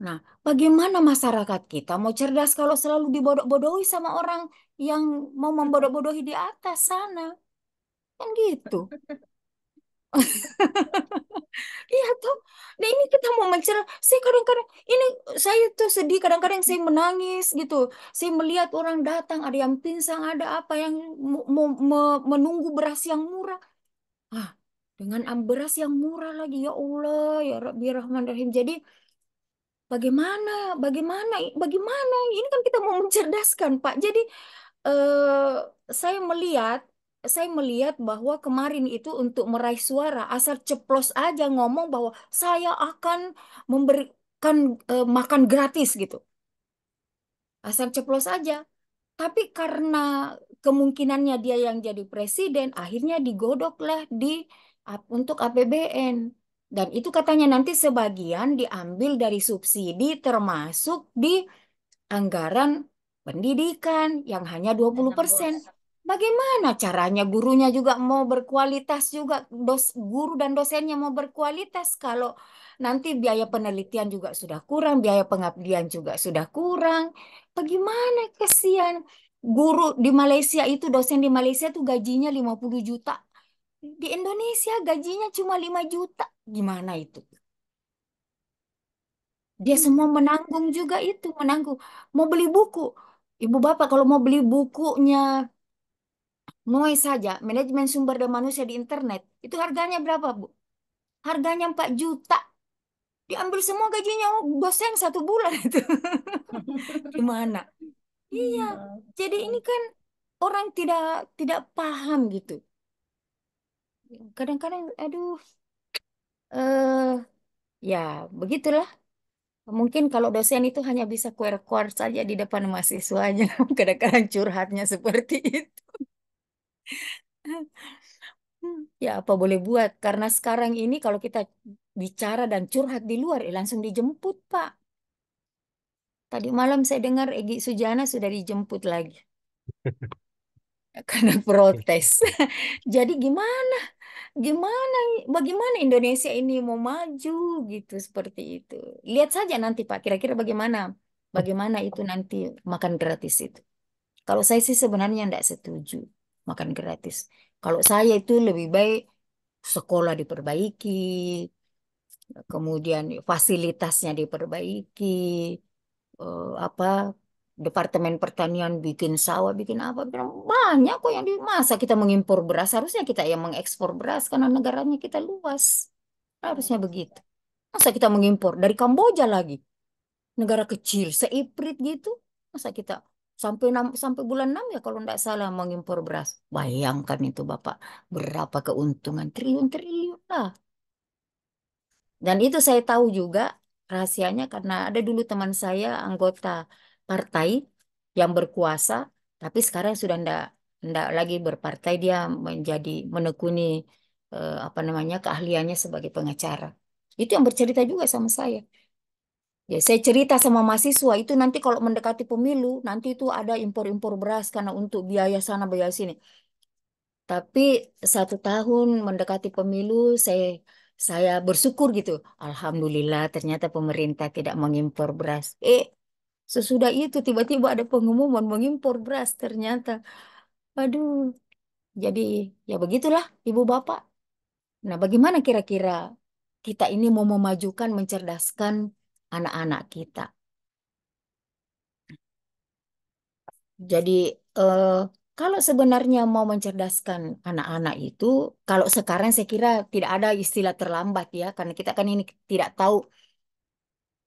Nah, bagaimana masyarakat kita mau cerdas kalau selalu dibodoh-bodohi sama orang yang mau membodoh-bodohi di atas sana? Kan gitu. Iya tuh. Nah ini kita mau mencerah. Saya kadang-kadang ini saya tuh sedih. Kadang-kadang saya menangis gitu. Saya melihat orang datang, ada yang pingsan, ada apa yang menunggu beras yang murah. Ah, dengan beras yang murah lagi ya Allah ya Rabbi Rahman Rahim. Jadi bagaimana, bagaimana, bagaimana? Ini kan kita mau mencerdaskan Pak. Jadi eh, saya melihat saya melihat bahwa kemarin itu untuk meraih suara asal ceplos aja ngomong bahwa saya akan memberikan makan gratis gitu. Asal ceplos aja. Tapi karena kemungkinannya dia yang jadi presiden, akhirnya digodoklah untuk APBN. Dan itu katanya nanti sebagian diambil dari subsidi termasuk di anggaran pendidikan yang hanya 20%. Bagaimana caranya gurunya juga mau berkualitas juga, guru dan dosennya mau berkualitas kalau nanti biaya penelitian juga sudah kurang, biaya pengabdian juga sudah kurang. Bagaimana kesian guru di Malaysia itu, dosen di Malaysia tuh gajinya 50 juta. Di Indonesia gajinya cuma 5 juta. Gimana itu? Dia semua menanggung juga itu, menanggung. Mau beli buku. Ibu bapak kalau mau beli bukunya Noe saja, manajemen sumber daya manusia di internet, itu harganya berapa, Bu? Harganya 4 juta. Diambil semua gajinya dosen 1 bulan itu. Gimana? Iya. Jadi ini kan orang tidak tidak paham gitu. Kadang-kadang, aduh, eh ya begitulah. Mungkin kalau dosen itu hanya bisa kuer-kuer saja di depan mahasiswanya. Kadang-kadang curhatnya seperti itu. Ya, apa boleh buat? Karena sekarang ini kalau kita bicara dan curhat di luar, langsung dijemput, Pak. Tadi malam saya dengar Egy Sujana sudah dijemput lagi karena protes. Jadi gimana? Gimana? Bagaimana Indonesia ini mau maju gitu seperti itu. Lihat saja nanti, Pak. Kira-kira bagaimana? Bagaimana itu nanti makan gratis itu? Kalau saya sih sebenarnya tidak setuju makan gratis. Kalau saya itu lebih baik sekolah diperbaiki, kemudian fasilitasnya diperbaiki, apa Departemen Pertanian bikin sawah, bikin apa, bikin banyak kok yang di masa kita mengimpor beras, harusnya kita yang mengekspor beras karena negaranya kita luas. Harusnya begitu. Masa kita mengimpor dari Kamboja lagi, negara kecil, seiprit gitu. Masa kita sampai bulan 6 ya kalau tidak salah mengimpor beras. Bayangkan itu Bapak, berapa keuntungan triliun-triliun lah. Dan itu saya tahu juga rahasianya karena ada dulu teman saya anggota partai yang berkuasa, tapi sekarang sudah ndak lagi berpartai, dia menjadi menekuni apa namanya keahliannya sebagai pengacara. Itu yang bercerita juga sama saya. Ya, saya cerita sama mahasiswa itu nanti kalau mendekati pemilu, nanti itu ada impor-impor beras karena untuk biaya sana biaya sini. Tapi 1 tahun mendekati pemilu, saya bersyukur gitu. Alhamdulillah, ternyata pemerintah tidak mengimpor beras. Sesudah itu tiba-tiba ada pengumuman mengimpor beras ternyata. Aduh, jadi ya begitulah Ibu Bapak. Nah, bagaimana kira-kira kita ini mau memajukan, mencerdaskan anak-anak kita? Jadi eh, kalau sebenarnya mau mencerdaskan anak-anak itu, kalau sekarang saya kira tidak ada istilah terlambat ya, karena kita kan ini tidak tahu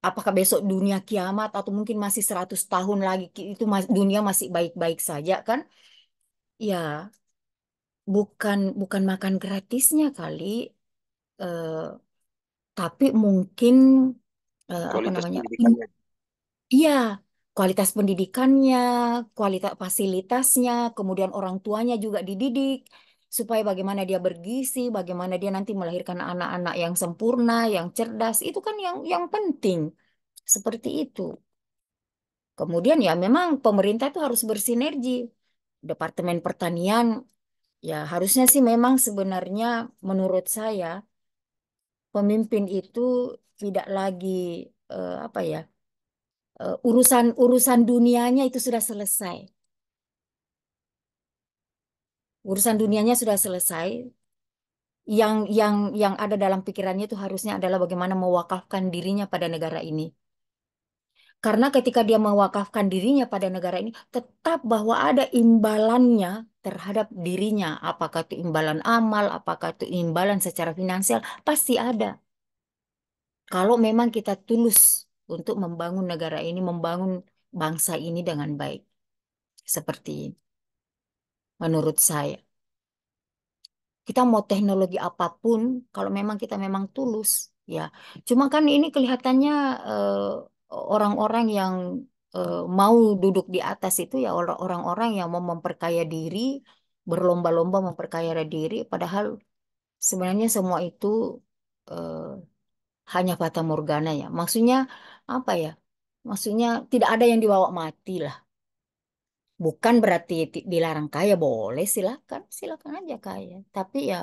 apakah besok dunia kiamat atau mungkin masih 100 tahun lagi itu dunia masih baik-baik saja kan? Ya, bukan bukan makan gratisnya kali, eh, tapi mungkin apa Kualitas namanya? pendidikannya. Iya, kualitas pendidikannya, kualitas fasilitasnya, kemudian orang tuanya juga dididik supaya bagaimana dia bergizi, bagaimana dia nanti melahirkan anak-anak yang sempurna, yang cerdas, itu kan yang penting. Seperti itu. Kemudian ya memang pemerintah itu harus bersinergi. Departemen Pertanian ya harusnya sih memang sebenarnya menurut saya pemimpin itu tidak lagi apa ya, urusan dunianya itu sudah selesai. Urusan dunianya sudah selesai. Yang ada dalam pikirannya itu harusnya adalah bagaimana mewakafkan dirinya pada negara ini. Karena ketika dia mewakafkan dirinya pada negara ini, tetap bahwa ada imbalannya terhadap dirinya. Apakah itu imbalan amal, apakah itu imbalan secara finansial, pasti ada. Kalau memang kita tulus untuk membangun negara ini, membangun bangsa ini dengan baik. Seperti ini, menurut saya. Kita mau teknologi apapun, kalau memang kita memang tulus, ya. Cuma kan ini kelihatannya orang-orang yang mau duduk di atas itu ya orang-orang yang mau memperkaya diri, berlomba-lomba memperkaya diri, padahal sebenarnya semua itu eh, hanya fata morgana ya. Maksudnya apa ya? Maksudnya tidak ada yang dibawa mati lah. Bukan berarti dilarang kaya, boleh silakan, silakan aja kaya. Tapi ya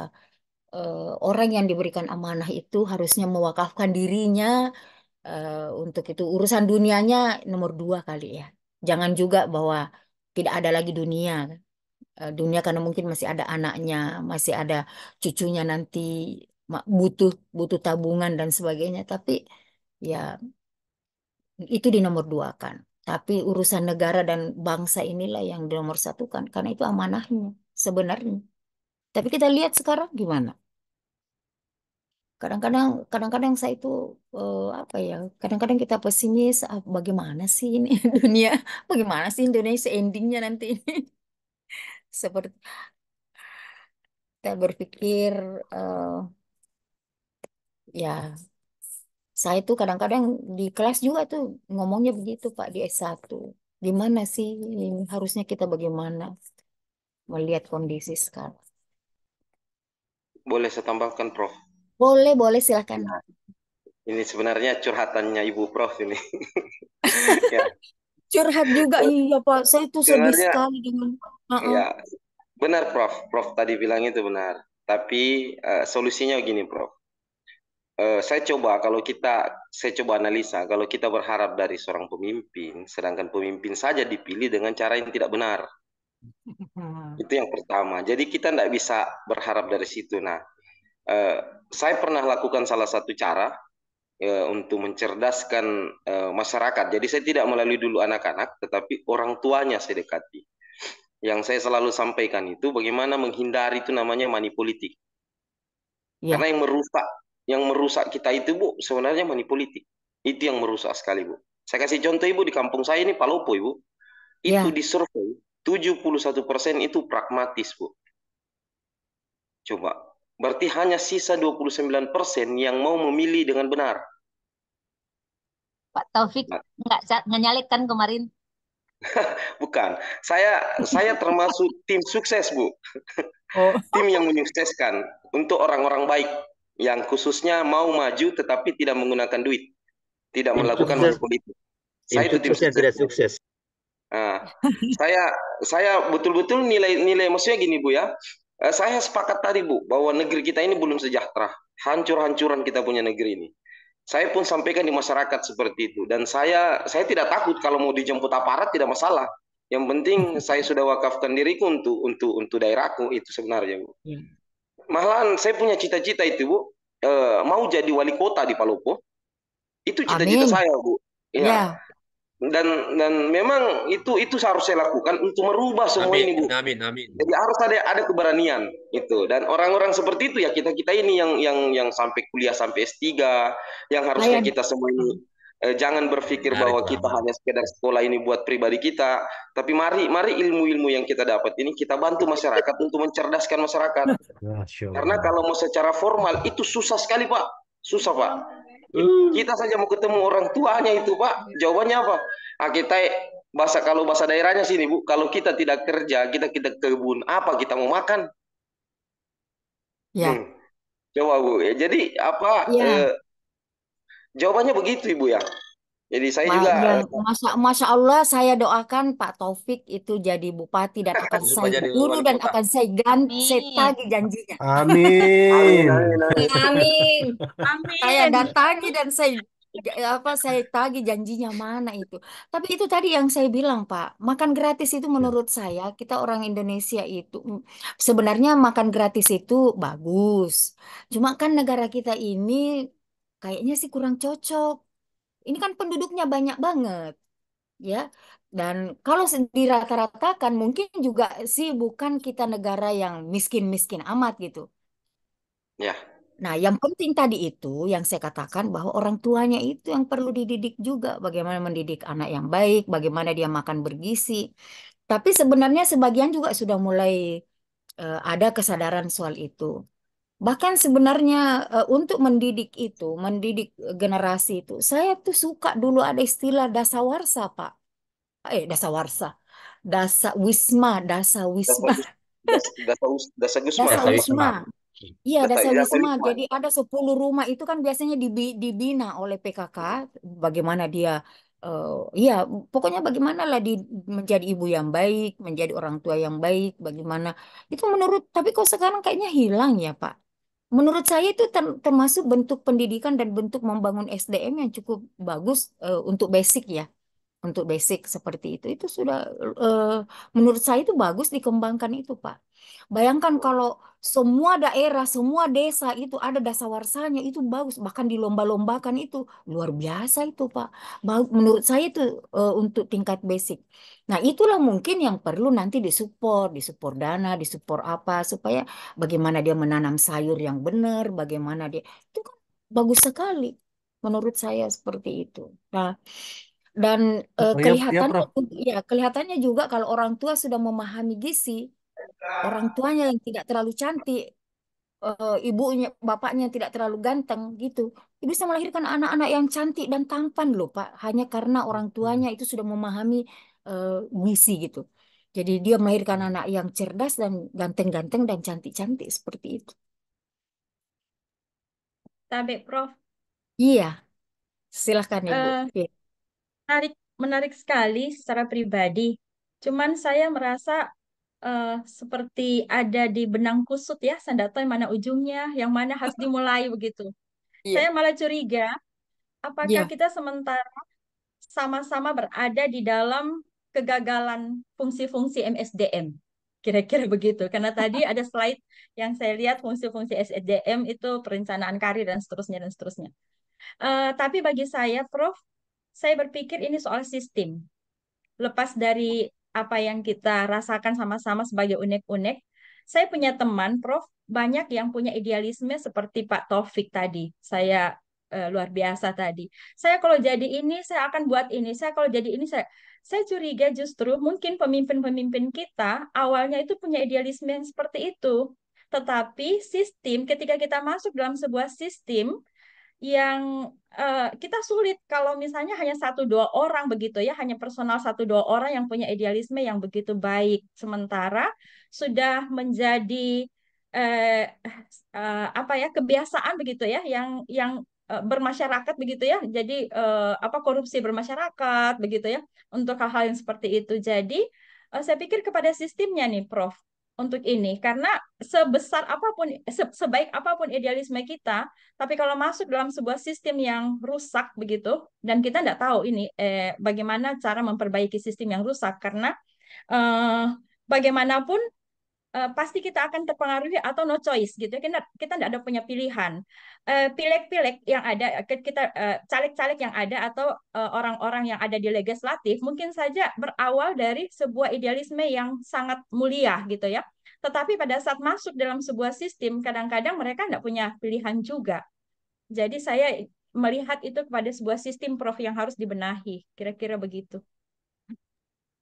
orang yang diberikan amanah itu harusnya mewakafkan dirinya untuk itu urusan dunianya nomor dua kali ya. Jangan juga bahwa tidak ada lagi dunia. Dunia karena mungkin masih ada anaknya, masih ada cucunya nanti butuh butuh tabungan dan sebagainya. Tapi ya itu dinomor dua kan. Tapi urusan negara dan bangsa inilah yang dinomor satu kan, karena itu amanahnya sebenarnya. Tapi kita lihat sekarang gimana. Kadang-kadang, kadang-kadang saya itu apa ya? Kadang-kadang kita pesimis. Bagaimana sih ini dunia? Bagaimana sih Indonesia endingnya nanti ini? Seperti kita berpikir, eh, ya saya tuh kadang-kadang di kelas juga tuh ngomongnya begitu Pak di S1. Gimana sih ini harusnya kita bagaimana melihat kondisi sekarang? Boleh saya tambahkan, Prof? Boleh, boleh silakan. Nah, ini sebenarnya curhatannya Ibu Prof ini. Ya, Curhat juga, iya Pak. Saya tuh sedih sebenarnya sekali dengan. Heeh. ya benar, Prof. Prof tadi bilang itu benar. Tapi solusinya gini, Prof. Saya coba analisa, kalau kita berharap dari seorang pemimpin, sedangkan pemimpin saja dipilih dengan cara yang tidak benar. Itu yang pertama. Jadi kita tidak bisa berharap dari situ. Nah, eh, saya pernah lakukan salah satu cara untuk mencerdaskan masyarakat. Jadi saya tidak melalui dulu anak-anak, tetapi orang tuanya saya dekati. Yang saya selalu sampaikan itu bagaimana menghindari itu namanya money politik. Ya, Karena yang merusak kita itu Bu, sebenarnya money politik. Itu yang merusak sekali Bu. Saya kasih contoh Ibu di kampung saya ini Palopo Ibu. Itu ya, di survei 71% itu pragmatis Bu. Coba. Berarti hanya sisa 29% yang mau memilih dengan benar. Pak Taufik Nah, nggak nyalek kan kemarin? bukan. Saya termasuk tim sukses, Bu. oh, Tim yang menyukseskan untuk orang-orang baik yang khususnya mau maju tetapi tidak menggunakan duit, tidak Tim melakukan sukses, money politik. tim Saya itu tim sukses yang sukses. tidak sukses. Nah, saya betul-betul nilai maksudnya gini Bu ya. Saya sepakat tadi Bu bahwa negeri kita ini belum sejahtera. Hancur-hancuran kita punya negeri ini. Saya pun sampaikan di masyarakat seperti itu dan saya tidak takut kalau mau dijemput aparat tidak masalah. Yang penting saya sudah wakafkan diriku untuk daerahku itu sebenarnya Bu. ya. Malahan saya punya cita-cita itu Bu, mau jadi wali kota di Palopo. Itu cita-cita Amin. saya Bu. Ya, Ya, dan memang itu harus saya lakukan untuk merubah semua Amin, ini Bu. amin, amin. Jadi harus ada keberanian itu dan orang-orang seperti itu ya kita ini yang sampai kuliah sampai S3 yang harusnya saya. kita semua ini jangan berpikir Benar bahwa itu, kita aman. hanya sekedar sekolah ini buat pribadi kita, tapi mari ilmu-ilmu yang kita dapat ini kita bantu masyarakat untuk mencerdaskan masyarakat. Masya Karena Allah. kalau mau secara formal itu susah sekali Pak, susah Pak. Kita saja mau ketemu orang tuanya itu Pak, jawabannya apa? Kita kalau bahasa daerahnya sini Bu, kalau kita tidak kerja, kita kebun, apa kita mau makan? Ya, Hmm. Coba Bu. Ya, jadi apa? ya. Jawabannya begitu Ibu ya. Jadi saya juga Ya, Masya Allah, saya doakan Pak Taufik itu jadi bupati dan akan Supaya saya jadi guru wali dan kota. akan saya Amin. tagih janjinya. amin Amin. amin amin. Amin. Saya Amin. datangi dan saya tagih janjinya mana itu. Tapi itu tadi yang saya bilang Pak, makan gratis itu Ya. menurut saya kita orang Indonesia itu sebenarnya makan gratis itu bagus. Cuma kan negara kita ini kayaknya sih kurang cocok. Ini kan penduduknya banyak banget, ya. Dan kalau dirata-ratakan mungkin juga sih bukan kita negara yang miskin-miskin amat gitu. Ya, Nah, yang penting tadi itu yang saya katakan bahwa orang tuanya itu yang perlu dididik juga bagaimana mendidik anak yang baik, bagaimana dia makan bergizi. Tapi sebenarnya sebagian juga sudah mulai ada kesadaran soal itu. Bahkan sebenarnya untuk mendidik generasi itu, saya tuh suka dulu ada istilah dasawarsa, Pak. Dasawarsa. dasa Dasawisma. dasa Gusma. Dasa Dasar Wisma. Wisma. Iya, Dasa Dasa Wisma. Wisma. Jadi ada 10 rumah itu kan biasanya dibina oleh PKK. Bagaimana dia Iya, pokoknya bagaimana lah menjadi ibu yang baik, menjadi orang tua yang baik, bagaimana itu menurut. Tapi kok sekarang kayaknya hilang ya Pak. Menurut saya itu termasuk bentuk pendidikan dan bentuk membangun SDM yang cukup bagus untuk basic ya, untuk basic seperti itu sudah eh, menurut saya itu bagus dikembangkan itu Pak. Bayangkan kalau semua daerah, semua desa itu ada dasawarsanya itu bagus, bahkan dilomba-lombakan itu luar biasa itu Pak. Menurut saya itu untuk tingkat basic. Nah, itulah mungkin yang perlu nanti disupport, disupport dana, disupport apa supaya bagaimana dia menanam sayur yang benar, bagaimana dia itu kan bagus sekali menurut saya seperti itu. Nah, dan Oh ya, ya Prof. kelihatannya juga kalau orang tua sudah memahami gizi, orang tuanya yang tidak terlalu cantik, ibunya, bapaknya yang tidak terlalu ganteng gitu, itu bisa melahirkan anak-anak yang cantik dan tampan loh Pak, hanya karena orang tuanya itu sudah memahami eh, gizi gitu. Jadi dia melahirkan anak yang cerdas dan ganteng-ganteng dan cantik-cantik seperti itu. Tabe, Prof. Iya, silahkan Ibu. Eh, Iya. menarik, menarik sekali secara pribadi. Cuman saya merasa eh, seperti ada di benang kusut ya, saya nggak tahu yang mana ujungnya, yang mana harus dimulai begitu. Iya. Saya malah curiga, apakah Iya. kita sementara sama-sama berada di dalam kegagalan fungsi-fungsi MSDM. Kira-kira begitu. Karena tadi ada slide yang saya lihat fungsi-fungsi SDM itu perencanaan karir dan seterusnya dan seterusnya. Tapi bagi saya, Prof, saya berpikir ini soal sistem. Lepas dari apa yang kita rasakan sama-sama sebagai unek-unek, saya punya teman, Prof, banyak yang punya idealisme seperti Pak Taufik tadi. Saya luar biasa tadi. Saya kalau jadi ini, saya akan buat ini. Saya kalau jadi ini, saya curiga justru mungkin pemimpin-pemimpin kita awalnya itu punya idealisme yang seperti itu. Tetapi sistem, ketika kita masuk dalam sebuah sistem, yang kita sulit kalau misalnya hanya satu dua orang begitu ya, hanya personal satu dua orang yang punya idealisme yang begitu baik, sementara sudah menjadi eh, apa ya kebiasaan begitu ya, yang bermasyarakat begitu ya, jadi apa korupsi bermasyarakat begitu ya, untuk hal-hal yang seperti itu. Jadi saya pikir kepada sistemnya nih, Prof. Untuk ini, karena sebesar apapun, sebaik apapun idealisme kita, tapi kalau masuk dalam sebuah sistem yang rusak begitu, dan kita tidak tahu ini bagaimana cara memperbaiki sistem yang rusak, karena eh, bagaimanapun pasti kita akan terpengaruhi atau no choice gitu ya. Kita tidak ada punya pilihan. Pileg-pileg yang ada, kita caleg-caleg yang ada atau orang-orang yang ada di legislatif mungkin saja berawal dari sebuah idealisme yang sangat mulia gitu ya. Tetapi pada saat masuk dalam sebuah sistem, kadang-kadang mereka tidak punya pilihan juga. Jadi saya melihat itu kepada sebuah sistem, Prof, yang harus dibenahi. Kira-kira begitu.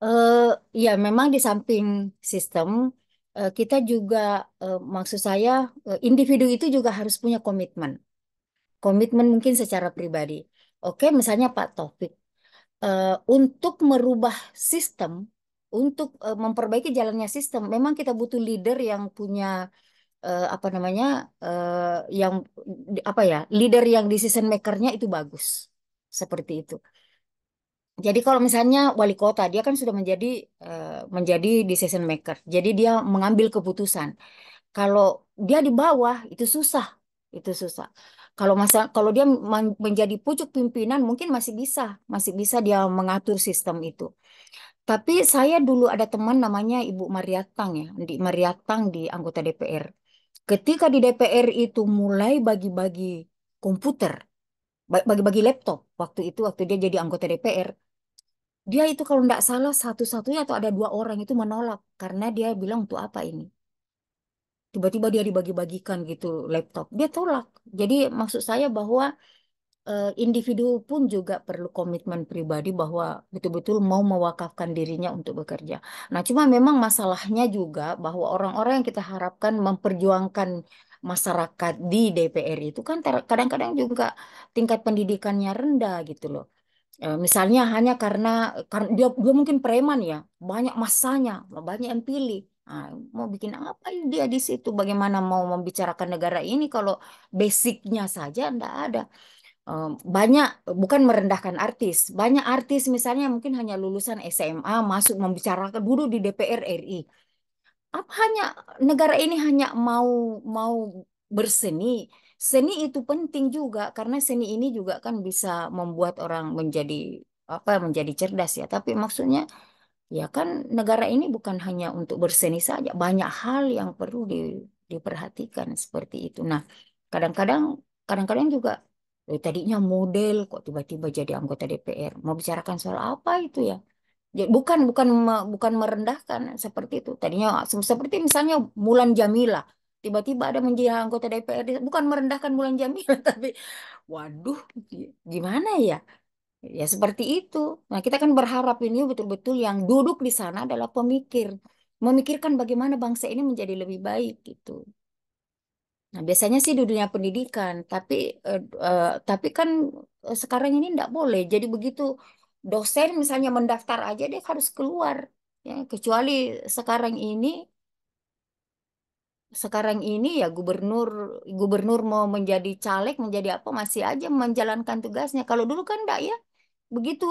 Eh, ya, memang di samping sistem, kita juga, maksud saya, individu itu juga harus punya komitmen. Komitmen mungkin secara pribadi. Oke, misalnya Pak Taufik, untuk merubah sistem, untuk memperbaiki jalannya sistem, memang kita butuh leader yang punya, apa namanya, yang apa ya, leader yang decision makernya itu bagus, seperti itu. Jadi kalau misalnya wali kota, dia kan sudah menjadi decision maker. Jadi dia mengambil keputusan. Kalau dia di bawah itu susah, itu susah. Kalau dia menjadi pucuk pimpinan mungkin masih bisa dia mengatur sistem itu. Tapi saya dulu ada teman namanya Ibu Mariatang ya, di Mariatang di anggota DPR. Ketika di DPR itu mulai bagi-bagi komputer, bagi-bagi laptop waktu dia jadi anggota DPR. Dia itu kalau tidak salah satu-satunya atau ada dua orang itu menolak karena dia bilang untuk apa ini? Tiba-tiba dia dibagi-bagikan gitu laptop. Dia tolak. Jadi maksud saya bahwa individu pun juga perlu komitmen pribadi bahwa betul-betul mau mewakafkan dirinya untuk bekerja. Nah, cuma memang masalahnya juga bahwa orang-orang yang kita harapkan memperjuangkan masyarakat di DPR itu kan kadang-kadang juga tingkat pendidikannya rendah gitu loh. Misalnya hanya karena dia mungkin preman ya, banyak masanya, banyak yang pilih. Nah, mau bikin apa dia di situ? Bagaimana mau membicarakan negara ini kalau basicnya saja ndak ada? banyak, bukan merendahkan artis. Banyak artis misalnya mungkin hanya lulusan SMA masuk membicarakan duduk di DPR RI. Apa hanya negara ini hanya mau mau berseni. Seni itu penting juga karena seni ini juga kan bisa membuat orang menjadi apa menjadi cerdas ya. Tapi maksudnya ya kan negara ini bukan hanya untuk berseni saja, banyak hal yang perlu diperhatikan seperti itu. Nah, kadang-kadang kadang-kadang juga tadinya model kok tiba-tiba jadi anggota DPR. Mau bicarakan soal apa itu ya? Ya, bukan merendahkan seperti itu. Tadinya seperti misalnya Mulan Jamila tiba-tiba ada menjadi anggota DPR, bukan merendahkan Mulan Jamila tapi waduh gimana ya? Ya seperti itu. Nah, kita kan berharap ini betul-betul yang duduk di sana adalah pemikir, memikirkan bagaimana bangsa ini menjadi lebih baik gitu. Nah, biasanya sih di dunia pendidikan, tapi kan sekarang ini tidak boleh. Jadi begitu dosen misalnya mendaftar aja dia harus keluar, ya kecuali sekarang ini sekarang ini ya gubernur gubernur mau menjadi caleg menjadi apa masih aja menjalankan tugasnya. Kalau dulu kan enggak ya. Begitu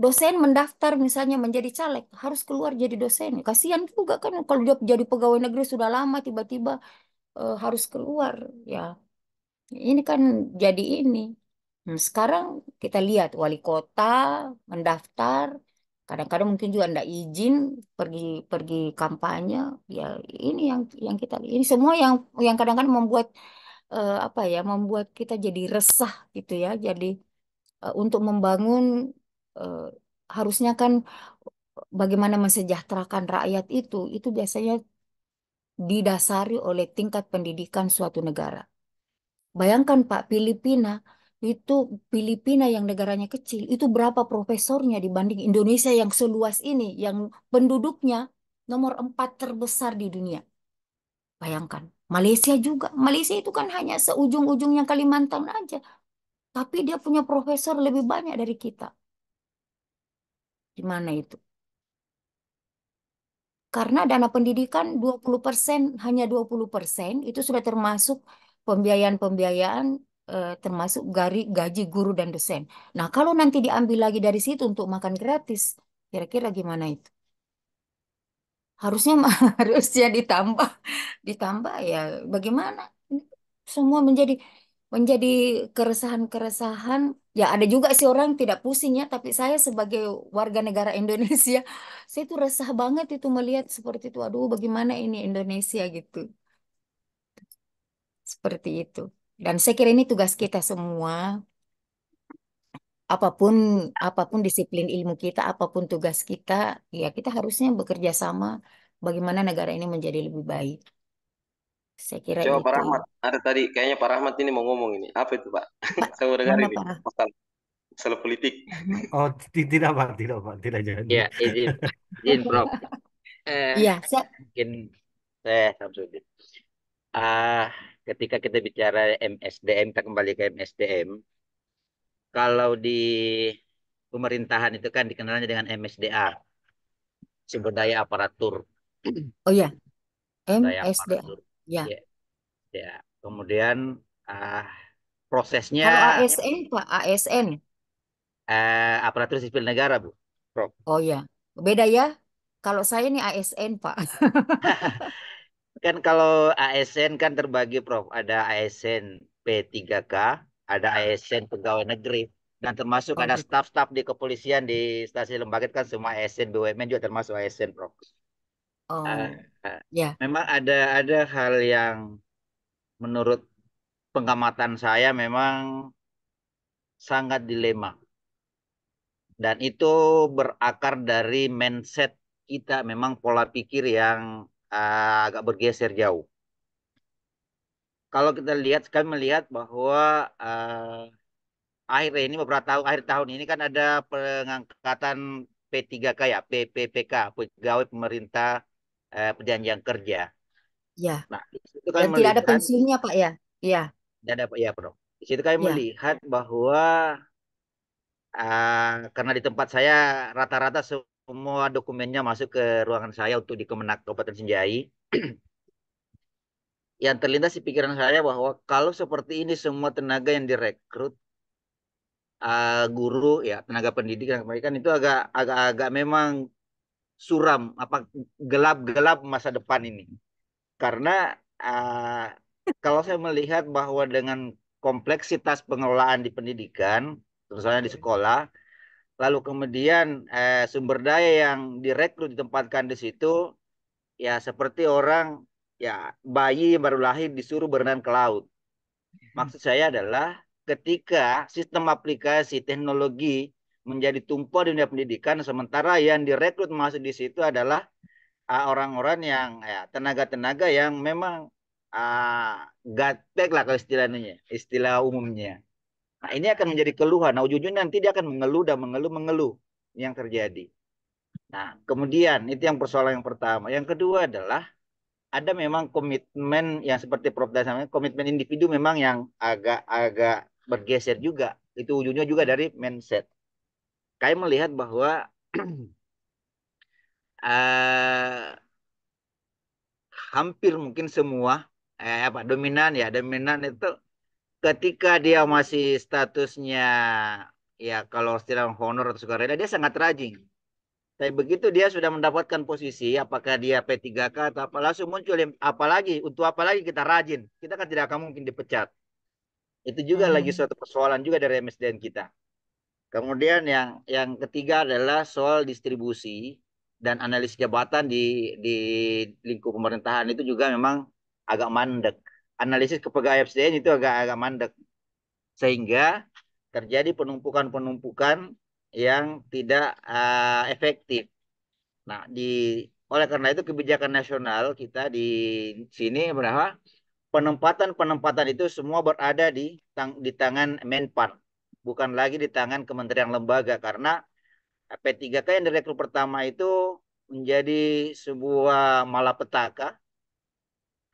dosen mendaftar misalnya menjadi caleg, harus keluar jadi dosen. Kasihan juga kan kalau dia jadi pegawai negeri sudah lama tiba-tiba harus keluar. Ya, ini kan jadi ini. Sekarang kita lihat wali kota mendaftar, kadang-kadang mungkin juga ndak izin pergi pergi kampanye. Ya, ini yang kita ini semua yang kadang-kadang membuat apa ya, membuat kita jadi resah gitu ya. Jadi untuk membangun eh, harusnya kan bagaimana mensejahterakan rakyat itu biasanya didasari oleh tingkat pendidikan suatu negara. Bayangkan Pak, Filipina yang negaranya kecil itu berapa profesornya dibanding Indonesia yang seluas ini, yang penduduknya nomor 4 terbesar di dunia. Bayangkan. Malaysia juga. Malaysia itu kan hanya seujung-ujungnya Kalimantan aja. Tapi dia punya profesor lebih banyak dari kita. Gimana itu? Karena dana pendidikan 20% hanya 20% itu sudah termasuk pembiayaan-pembiayaan termasuk gaji guru dan dosen. Nah, kalau nanti diambil lagi dari situ untuk makan gratis, kira-kira gimana itu? Harusnya harusnya ditambah ya bagaimana? Semua menjadi menjadi keresahan-keresahan. Ya ada juga sih orang tidak pusing ya, tapi saya sebagai warga negara Indonesia, saya tuh resah banget itu melihat seperti itu. Aduh, bagaimana ini Indonesia gitu. Seperti itu. Dan saya kira ini tugas kita semua, apapun apapun disiplin ilmu kita, apapun tugas kita, ya kita harusnya bekerja sama bagaimana negara ini menjadi lebih baik. Saya kira Coba Pak itu. Rahmat, ada tadi kayaknya Pak Rahmat ini mau ngomong ini. Apa itu Pak? Pak, Saya mau dengar mana ini. Pak Masalah, masalah politik. Rahmat? Oh, tidak Pak, tidak Pak, tidak jadi. Ya, izin Prof. Eh, Iya, Mungkin saya Samsudin. Ah, ketika kita bicara MSDM, kita kembali ke MSDM. Kalau di pemerintahan itu kan dikenalnya dengan MSDA, sumber daya aparatur. oh ya, Daya MSDA. aparatur. Ya. Ya, ya. Kemudian ah, prosesnya Kalau ASN Pak, ASN. aparatur sipil negara, Bu. Prof. Oh ya, beda ya. Kalau saya nih ASN Pak. Kan kalau ASN kan terbagi, Prof. Ada ASN P3K, ada ASN pegawai negeri, dan termasuk Oh ada gitu. staf-staf di kepolisian di stasi lembaga itu kan semua ASN, BUMN juga termasuk ASN, Prof. Eh, Oh eh, ya, Memang ada hal yang menurut pengamatan saya memang sangat dilema, dan itu berakar dari mindset kita, memang pola pikir yang agak bergeser jauh. Kalau kita lihat, kami melihat bahwa akhir ini beberapa tahun akhir tahun ini kan ada pengangkatan P3K ya, PPPK, pegawai pemerintah perjanjian kerja. ya. Nah, di situ kami Yang tidak ada melihat, pensiunnya Pak ya. Iya, ada ya, Bro. Di situ kami ya, melihat bahwa karena di tempat saya rata-rata semua dokumennya masuk ke ruangan saya untuk di Kemenak Kabupaten Sinjai. Yang terlintas di pikiran saya bahwa kalau seperti ini semua tenaga yang direkrut, guru ya tenaga pendidik dan pendidikan itu agak memang suram apa gelap-gelap masa depan ini karena uh, kalau saya melihat bahwa dengan kompleksitas pengelolaan di pendidikan terutama di sekolah lalu kemudian sumber daya yang direkrut ditempatkan di situ ya seperti orang ya bayi yang baru lahir disuruh berenang ke laut. Maksud saya adalah ketika sistem aplikasi teknologi menjadi tumpah di dunia pendidikan, sementara yang direkrut masuk di situ adalah orang-orang yang ya, tenaga-tenaga yang memang gaptek lah kalau istilahnya, istilah umumnya. Nah ini akan menjadi keluhan. Nah ujung-ujungnya nanti dia akan mengeluh dan mengeluh yang terjadi. Nah kemudian itu yang persoalan yang pertama. Yang kedua adalah ada memang komitmen yang seperti Prof. tadi sampaikan, komitmen individu memang yang agak-agak bergeser juga. Itu ujungnya juga dari mindset. Kayak melihat bahwa eh, hampir mungkin semua apa dominan itu ketika dia masih statusnya ya kalau istilah honor atau sukarela dia sangat rajin. Tapi begitu dia sudah mendapatkan posisi, apakah dia P3K atau apa, langsung muncul apalagi untuk apa lagi kita rajin, kita kan tidak akan mungkin dipecat. Itu juga lagi Hmm. suatu persoalan juga dari MSDN kita. Kemudian yang ketiga adalah soal distribusi dan analisis jabatan di lingkup pemerintahan itu juga memang agak mandek. Analisis kepegawaian MSDN itu agak mandek sehingga terjadi penumpukan-penumpukan yang tidak efektif. Nah, oleh karena itu kebijakan nasional kita di sini berapa penempatan-penempatan itu semua berada di tangan Menpan, bukan lagi di tangan kementerian lembaga karena P3K yang direkrut pertama itu menjadi sebuah malapetaka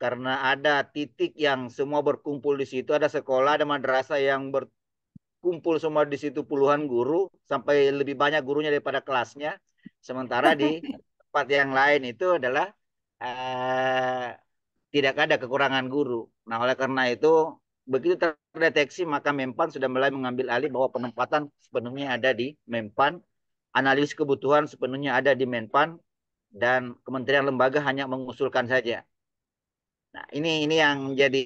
karena ada titik yang semua berkumpul di situ, ada sekolah, ada madrasah yang berkumpul semua di situ puluhan guru sampai lebih banyak gurunya daripada kelasnya. Sementara di tempat yang lain itu adalah tidak ada kekurangan guru. Nah, oleh karena itu, begitu terdeteksi, maka Mempan sudah mulai mengambil alih bahwa penempatan sepenuhnya ada di Mempan, analisis kebutuhan sepenuhnya ada di Menpan, dan kementerian lembaga hanya mengusulkan saja. Nah, ini yang menjadi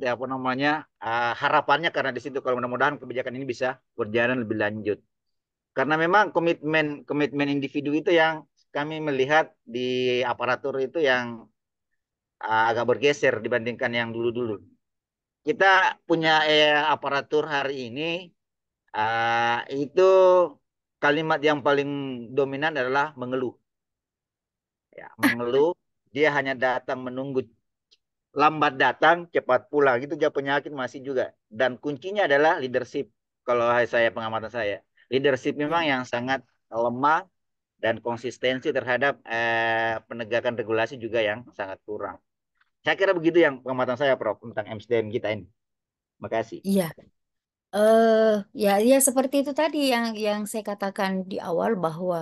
apa namanya harapannya karena di situ kalau mudah-mudahan kebijakan ini bisa berjalan lebih lanjut. Karena memang komitmen komitmen individu itu yang kami melihat di aparatur itu yang agak bergeser dibandingkan yang dulu-dulu. Kita punya aparatur hari ini itu kalimat yang paling dominan adalah mengeluh. Ya, mengeluh, dia hanya datang menunggu lambat datang, cepat pulang. Itu juga penyakit masih juga. Dan kuncinya adalah leadership. Kalau saya pengamatan saya, leadership memang Ya. yang sangat lemah dan konsistensi terhadap penegakan regulasi juga yang sangat kurang. Saya kira begitu yang pengamatan saya, Prof, tentang MSDM kita ini. Makasih. Iya. eh ya, ya seperti itu tadi yang saya katakan di awal bahwa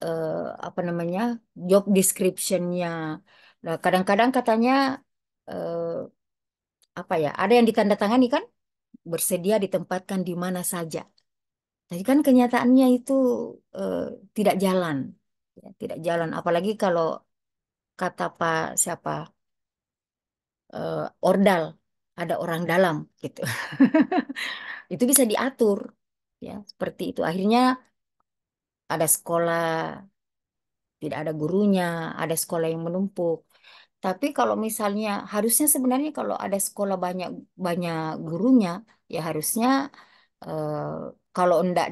eh, apa namanya job description-nya. Nah, kadang-kadang katanya eh, apa ya? Ada yang ditandatangani kan bersedia ditempatkan di mana saja. Tapi kan kenyataannya itu eh, tidak jalan, ya, tidak jalan. Apalagi kalau kata Pak siapa Ordal ada orang dalam gitu. Itu bisa diatur, ya seperti itu. Akhirnya ada sekolah tidak ada gurunya, ada sekolah yang menumpuk. Tapi kalau misalnya harusnya sebenarnya kalau ada sekolah banyak banyak gurunya, ya harusnya eh, kalau enggak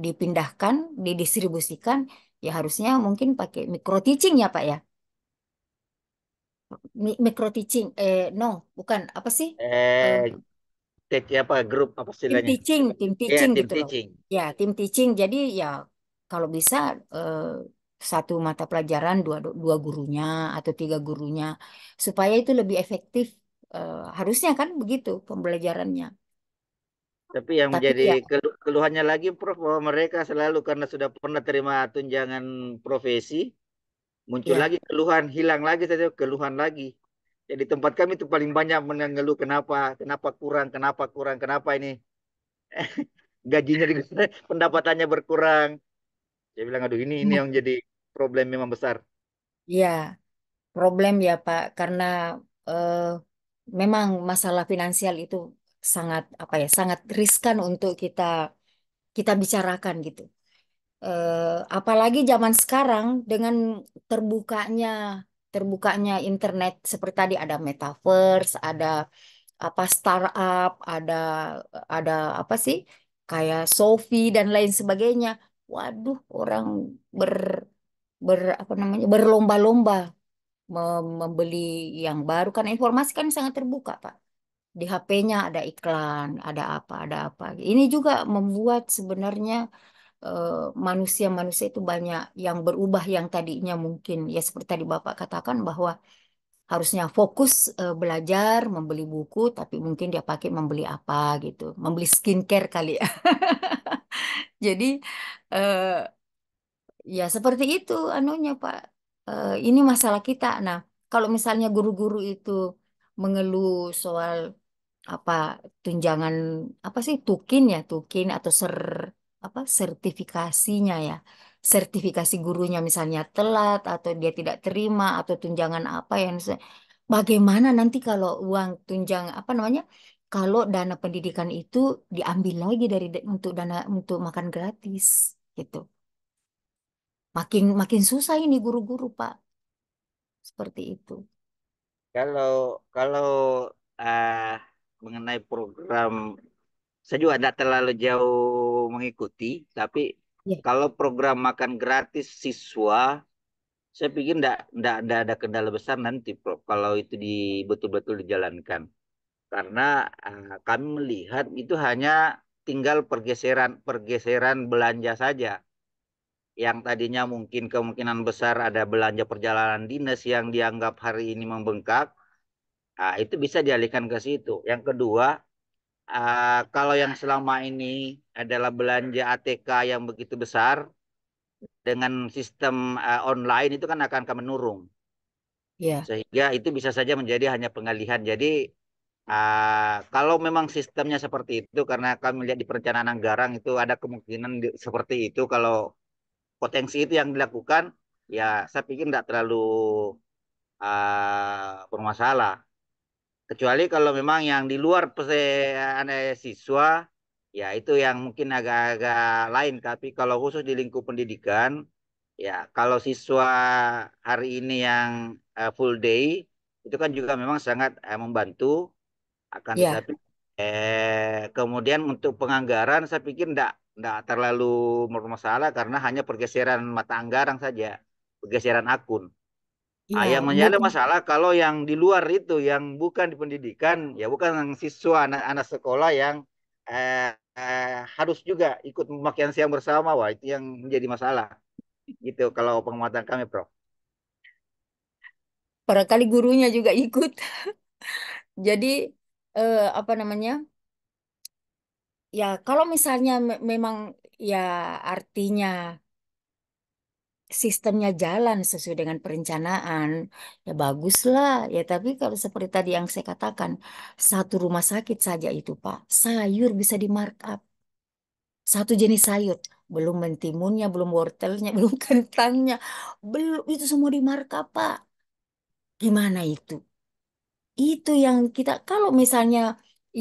dipindahkan, didistribusikan, ya harusnya mungkin pakai micro teaching ya Pak ya. Micro teaching, no, bukan apa sih? Eh, Eh, apa grup apa istilahnya? Tim Ya, teaching tim gitu loh. teaching. Ya, tim teaching. Jadi ya kalau bisa satu mata pelajaran dua gurunya atau tiga gurunya supaya itu lebih efektif. Harusnya kan begitu pembelajarannya. Tapi yang Tapi menjadi ya, keluhannya lagi, Prof, bahwa mereka selalu karena sudah pernah terima tunjangan profesi, muncul ya, lagi keluhan, hilang lagi saja keluhan lagi. Jadi tempat kami itu paling banyak mengeluh kenapa, kenapa kurang, kenapa kurang, kenapa ini. gajinya juga pendapatannya berkurang. Saya bilang, aduh ini yang jadi problem memang besar. Ya, problem ya Pak, karena eh, memang masalah finansial itu sangat apa ya, sangat riskan untuk kita kita bicarakan gitu. Apalagi zaman sekarang dengan terbukanya terbukanya internet seperti tadi ada metaverse, ada apa startup, ada apa sih kayak Shopee dan lain sebagainya. Waduh, orang ber apa namanya berlomba-lomba membeli yang baru kan informasi kan sangat terbuka Pak. Di HP-nya ada iklan, ada apa. Ini juga membuat sebenarnya manusia-manusia itu banyak yang berubah yang tadinya mungkin ya seperti tadi Bapak katakan bahwa harusnya fokus belajar, membeli buku, tapi mungkin dia pakai membeli apa gitu, membeli skincare kali ya. Jadi eh, ya seperti itu anunya Pak. Ini masalah kita. Nah, kalau misalnya guru-guru itu mengeluh soal apa tunjangan apa sih tukin atau apa sertifikasinya ya sertifikasi gurunya misalnya telat atau dia tidak terima atau tunjangan apa yang bagaimana nanti kalau uang tunjang apa namanya kalau dana pendidikan itu diambil lagi dari untuk dana untuk makan gratis gitu makin makin susah ini guru-guru Pak seperti itu Kalau kalau ah, mengenai program, saya juga tidak terlalu jauh mengikuti, tapi ya kalau program makan gratis siswa, saya pikir tidak ada kendala besar nanti, Prof, kalau itu betul-betul dijalankan. Karena kami melihat itu hanya tinggal pergeseran pergeseran belanja saja. Yang tadinya mungkin kemungkinan besar ada belanja perjalanan dinas yang dianggap hari ini membengkak, itu bisa dialihkan ke situ. Yang kedua, kalau yang selama ini adalah belanja ATK yang begitu besar, dengan sistem online itu kan akan menurun. ya Sehingga itu bisa saja menjadi hanya pengalihan. Jadi kalau memang sistemnya seperti itu, karena kami lihat di perencanaan anggaran itu ada kemungkinan seperti itu, kalau potensi itu yang dilakukan, ya saya pikir tidak terlalu bermasalah. Kecuali kalau memang yang di luar siswa, ya itu yang mungkin agak-agak lain. Tapi kalau khusus di lingkup pendidikan, ya kalau siswa hari ini yang full day, itu kan juga memang sangat membantu. Akan ya tetapi kemudian untuk penganggaran, saya pikir enggak terlalu bermasalah karena hanya pergeseran mata anggaran saja, pergeseran akun. Yang ya menjadi masalah kalau yang di luar itu, yang bukan di pendidikan, ya bukan yang siswa anak-anak sekolah yang harus juga ikut makan siang bersama, wah itu yang menjadi masalah. Gitu kalau pengamatan kami, Prof. barangkali gurunya juga ikut. Jadi apa namanya? Ya kalau misalnya memang ya artinya sistemnya jalan sesuai dengan perencanaan, ya baguslah. Ya tapi kalau seperti tadi yang saya katakan, satu rumah sakit saja itu Pak, sayur bisa di markup. Satu jenis sayur, belum mentimunnya, belum wortelnya, belum kentangnya, belum itu semua di markup Pak. Gimana itu? Itu yang kita kalau misalnya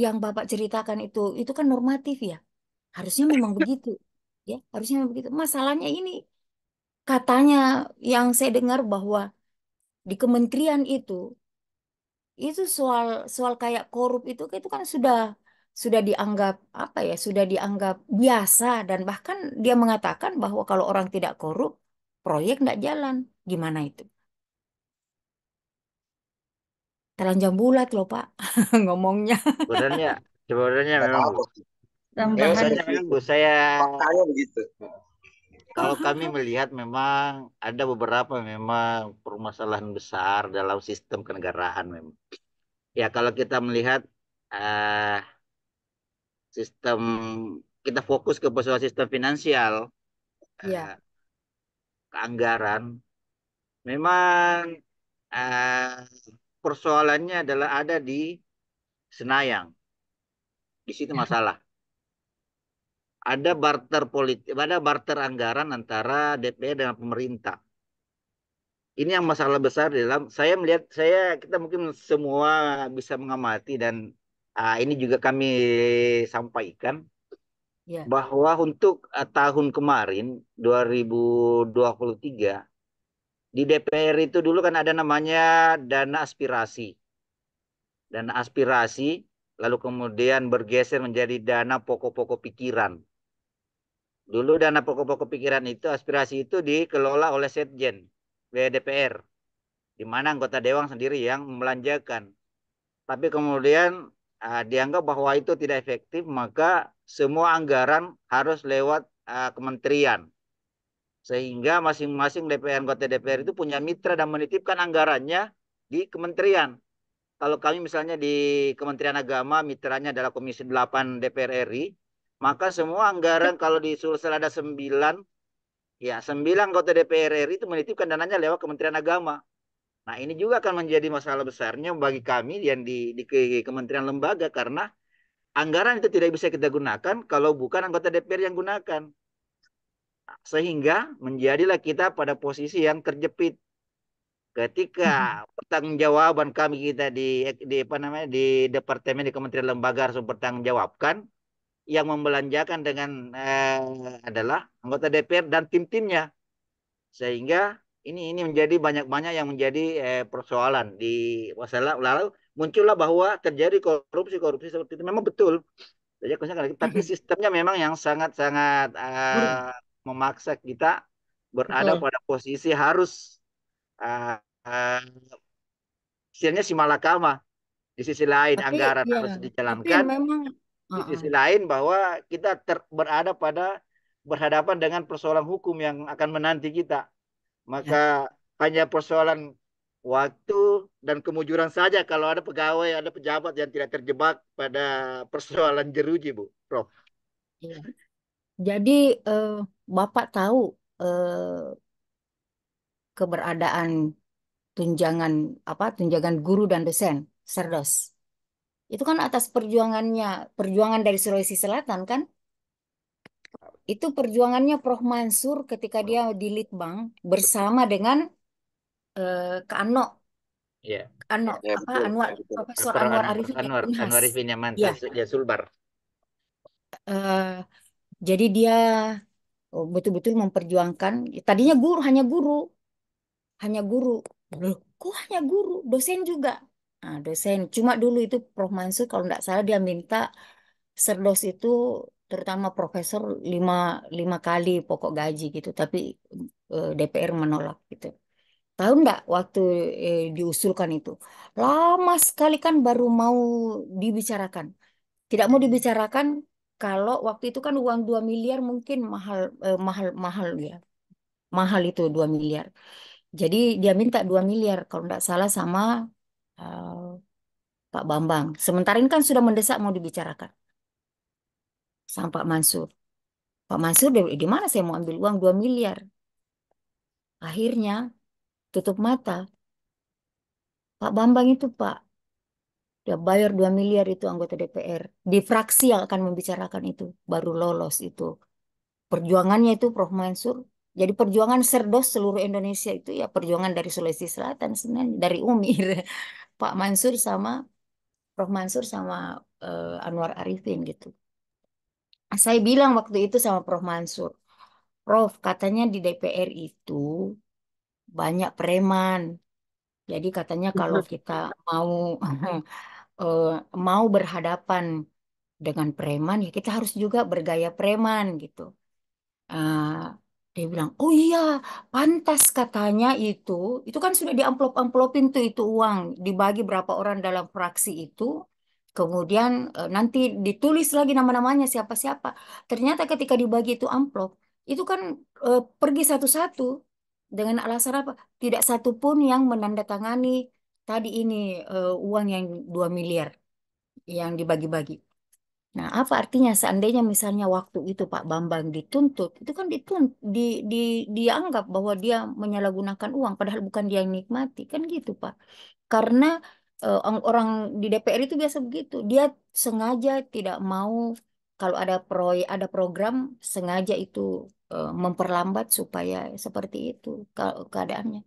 yang Bapak ceritakan itu kan normatif ya. Harusnya memang begitu. Ya, harusnya memang begitu. Masalahnya ini katanya yang saya dengar bahwa di kementerian itu soal soal kayak korup itu kan sudah dianggap apa ya? Sudah dianggap biasa dan bahkan dia mengatakan bahwa kalau orang tidak korup, proyek nggak jalan. Gimana itu? Telanjang bulat loh, Pak. Ngomongnya. Sebenarnya sebenarnya Nggak memang Bu. apa-apa sih. Memang Tambahan Sebenarnya memang begitu. Bu, saya Faktanya begitu. kalau kami melihat memang ada beberapa memang permasalahan besar dalam sistem kenegaraan memang. Ya kalau kita melihat eh, sistem, kita fokus ke persoalan sistem finansial, Ya, eh, keanggaran, memang eh, persoalannya adalah ada di Senayang. Di situ masalah. ada barter politik, ada barter anggaran antara DPR dengan pemerintah. Ini yang masalah besar di dalam saya melihat kita mungkin semua bisa mengamati dan ini juga kami sampaikan Ya, bahwa untuk tahun kemarin 2023 di DPR itu dulu kan ada namanya dana aspirasi. Dana aspirasi lalu kemudian bergeser menjadi dana pokok-pokok pikiran. Dulu dana pokok-pokok pikiran itu aspirasi itu dikelola oleh Setjen DPR, di mana anggota dewan sendiri yang membelanjakan. Tapi kemudian dianggap bahwa itu tidak efektif, maka semua anggaran harus lewat kementerian. Sehingga masing-masing DPR, anggota DPR itu punya mitra dan menitipkan anggarannya di kementerian. Kalau kami misalnya di Kementerian Agama, mitranya adalah Komisi 8 DPR RI, maka semua anggaran kalau di Sulsel ada 9, ya 9 anggota DPR RI itu menitipkan dananya lewat Kementerian Agama. Nah, ini juga akan menjadi masalah besarnya bagi kami yang di kementerian lembaga karena anggaran itu tidak bisa kita gunakan kalau bukan anggota DPR yang gunakan. Sehingga menjadilah kita pada posisi yang terjepit ketika pertanggungjawaban kami kita di apa namanya di departemen di kementerian lembaga harus mempertanggungjawabkan yang membelanjakan dengan adalah anggota DPR dan tim-timnya. Sehingga ini menjadi banyak-banyak yang menjadi persoalan di masalah lalu muncullah bahwa terjadi korupsi seperti itu memang betul. Tapi sistemnya memang yang sangat-sangat buruk. memaksa kita berada Betul. pada posisi harus uh, uh, istilahnya si malakama. Di sisi lain Tapi anggaran ya, harus tapi dijalankan, memang di uh-uh. sisi lain bahwa kita berada pada berhadapan dengan persoalan hukum yang akan menanti kita. Maka Ya, hanya persoalan waktu dan kemujuran saja kalau ada pegawai, ada pejabat yang tidak terjebak pada persoalan jeruji, Bu, Prof. ya. Jadi eh, Bapak tahu keberadaan tunjangan tunjangan guru dan dosen Serdos. Itu kan atas perjuangan dari Sulawesi Selatan kan? Itu perjuangannya Prof Mansur ketika dia di Litbang bersama dengan Kak Ano, Ya, Ya betul, betul. Profesor Prof. Anwar Anwar, Arifin dari Anwar, Unhas. Anwar Arifin yang Ya, mantan ya Sulbar. eh, jadi dia betul-betul memperjuangkan. Tadinya hanya guru. Loh, kok hanya guru? Dosen juga. Nah, dosen. Cuma dulu itu Prof Mansur kalau nggak salah dia minta Serdos itu terutama profesor lima, lima kali pokok gaji gitu. Tapi DPR menolak gitu. Tahu nggak waktu diusulkan itu? Lama sekali kan baru mau dibicarakan. Tidak mau dibicarakan kalau waktu itu kan uang 2 miliar mungkin mahal, mahal ya. Mahal itu 2 miliar. Jadi dia minta 2 miliar kalau nggak salah sama eh, Pak Bambang. Sementara ini kan sudah mendesak mau dibicarakan sama Pak Mansur. Pak Mansur di mana saya mau ambil uang 2 miliar? Akhirnya tutup mata. Pak Bambang itu Pak, dia bayar 2 miliar itu anggota DPR. Di fraksi yang akan membicarakan itu. Baru lolos itu. Perjuangannya itu Prof Mansur. Jadi perjuangan Serdos seluruh Indonesia itu ya perjuangan dari Sulawesi Selatan sebenarnya. Dari UMIR. Pak Mansur sama Prof Mansur sama Anwar Arifin gitu. Saya bilang waktu itu sama Prof Mansur. Prof, katanya di DPR itu banyak preman. Jadi katanya kalau kita mau eh, mau berhadapan dengan preman ya kita harus juga bergaya preman gitu. Ah, dia bilang, oh iya, pantas katanya itu kan sudah diamplop-amplopin tuh itu uang, dibagi berapa orang dalam fraksi itu, kemudian nanti ditulis lagi nama-namanya siapa-siapa. Ternyata ketika dibagi itu amplop, itu kan pergi satu-satu dengan alasan apa? Tidak satu pun yang menandatangani tadi ini uang yang 2 miliar yang dibagi-bagi. Nah, apa artinya seandainya misalnya waktu itu Pak Bambang dituntut, itu kan di, di, dianggap bahwa dia menyalahgunakan uang, padahal bukan dia yang nikmati, kan gitu Pak. Karena orang di DPR itu biasa begitu, dia sengaja tidak mau kalau ada proyek, ada program sengaja itu memperlambat supaya seperti itu keadaannya.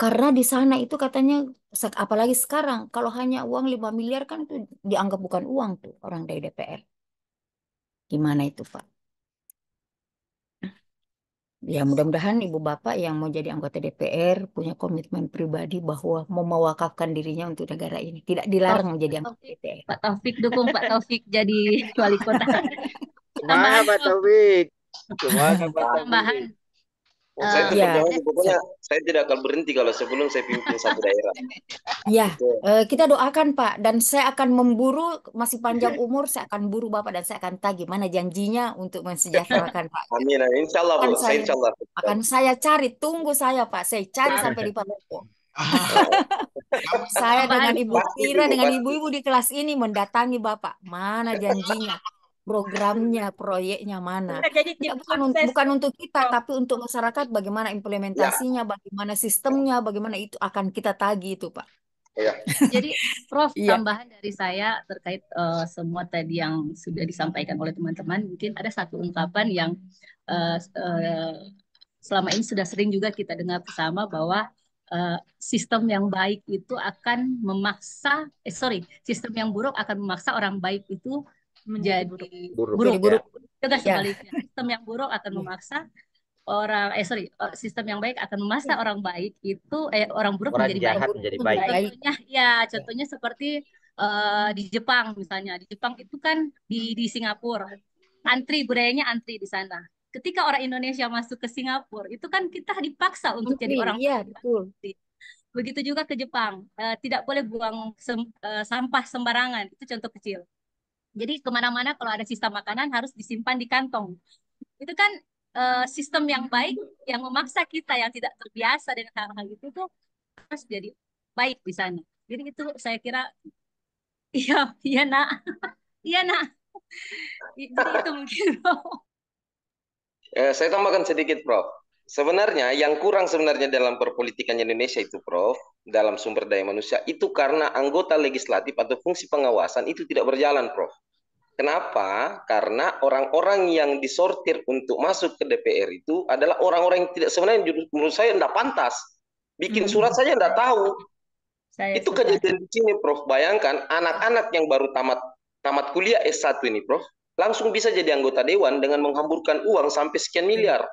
Karena di sana itu katanya, apalagi sekarang, kalau hanya uang 5 miliar kan itu dianggap bukan uang tuh orang dari DPR. Gimana itu, Pak? Ya mudah-mudahan ibu bapak yang mau jadi anggota DPR punya komitmen pribadi bahwa mau mewakafkan dirinya untuk negara ini. Tidak dilarang menjadi anggota Taufik, DPR. Pak Taufik dukung Pak Taufik jadi wali kota. Semangat Tambahan Pak Prof, Taufik. Semangat Pak tambahan. Taufik. Saya tetap Ya, janji, pokoknya saya tidak akan berhenti kalau sebelum saya pimpin satu daerah. ya, Itu kita doakan Pak, dan saya akan memburu, masih panjang umur, saya akan buru Bapak dan saya akan tagih mana janjinya untuk mensejahterakan rakyat. amin, amin. Insya Allah, Akan Bu. Saya saya, insya Allah. akan saya cari, tunggu saya Pak, saya cari sampai di Palopo. Saya Tambahan dengan Ibu Pasti itu, Tira, Bu. dengan Pasti. ibu-ibu di kelas ini mendatangi Bapak. Mana janjinya, programnya, proyeknya mana. jadi tim Tidak, sukses bukan untuk kita, Prof. tapi untuk masyarakat bagaimana Ya, implementasinya, bagaimana sistemnya, bagaimana itu akan kita tagih itu Pak. ya. Jadi, Prof, Iya, tambahan dari saya terkait semua tadi yang sudah disampaikan oleh teman-teman, mungkin ada satu ungkapan yang selama ini sudah sering juga kita dengar bersama bahwa sistem yang baik itu akan memaksa, sistem yang buruk akan memaksa orang baik itu menjadi Buruk jadi buruk. ya. buruk. Juga Ya, sebaliknya, sistem yang buruk akan ya, memaksa sistem yang baik akan memaksa orang baik itu orang buruk Orang menjadi baik. jahat buruk menjadi itu baik. menjadi baik. Contohnya ya, Ya, contohnya seperti di Jepang misalnya. Di Jepang itu kan di Singapura antri, budayanya antri di sana. Ketika orang Indonesia masuk ke Singapura, itu kan kita dipaksa untuk jadi menteri, orang iya baik. betul. Begitu juga ke Jepang, tidak boleh buang sampah sembarangan. Itu contoh kecil. Jadi kemana-mana kalau ada sisa makanan harus disimpan di kantong. Itu kan sistem yang baik yang memaksa kita yang tidak terbiasa dengan hal-hal itu tuh harus jadi baik di sana. Jadi itu saya kira iya, iya nak, iya nak. Jadi itu mungkin. Saya tambahkan sedikit, Prof. Sebenarnya yang kurang sebenarnya dalam perpolitikan Indonesia itu, Prof, dalam sumber daya manusia itu karena anggota legislatif atau fungsi pengawasan itu tidak berjalan, Prof. Kenapa? Karena orang-orang yang disortir untuk masuk ke DPR itu adalah orang-orang yang tidak sebenarnya menurut saya tidak pantas. Bikin surat saja tidak tahu. Saya Itu sepakat. kejadian di sini, Prof. Bayangkan anak-anak yang baru tamat kuliah S1 ini, Prof, langsung bisa jadi anggota dewan dengan menghamburkan uang sampai sekian miliar.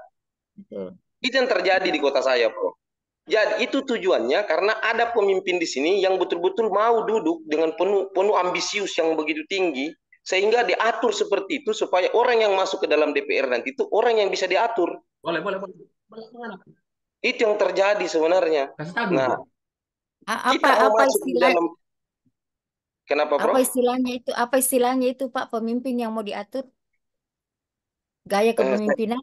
Betul. Itu yang terjadi di kota saya, Prof. Jadi itu tujuannya karena ada pemimpin di sini yang betul-betul mau duduk dengan penuh ambisius yang begitu tinggi sehingga diatur seperti itu supaya orang yang masuk ke dalam DPR nanti itu orang yang bisa diatur. Boleh, boleh, boleh. Itu yang terjadi sebenarnya. Nah, kita mau Apa masuk di istilah, dalam kenapa, Prof? apa istilahnya itu Pak, pemimpin yang mau diatur, gaya Eh, kepemimpinan,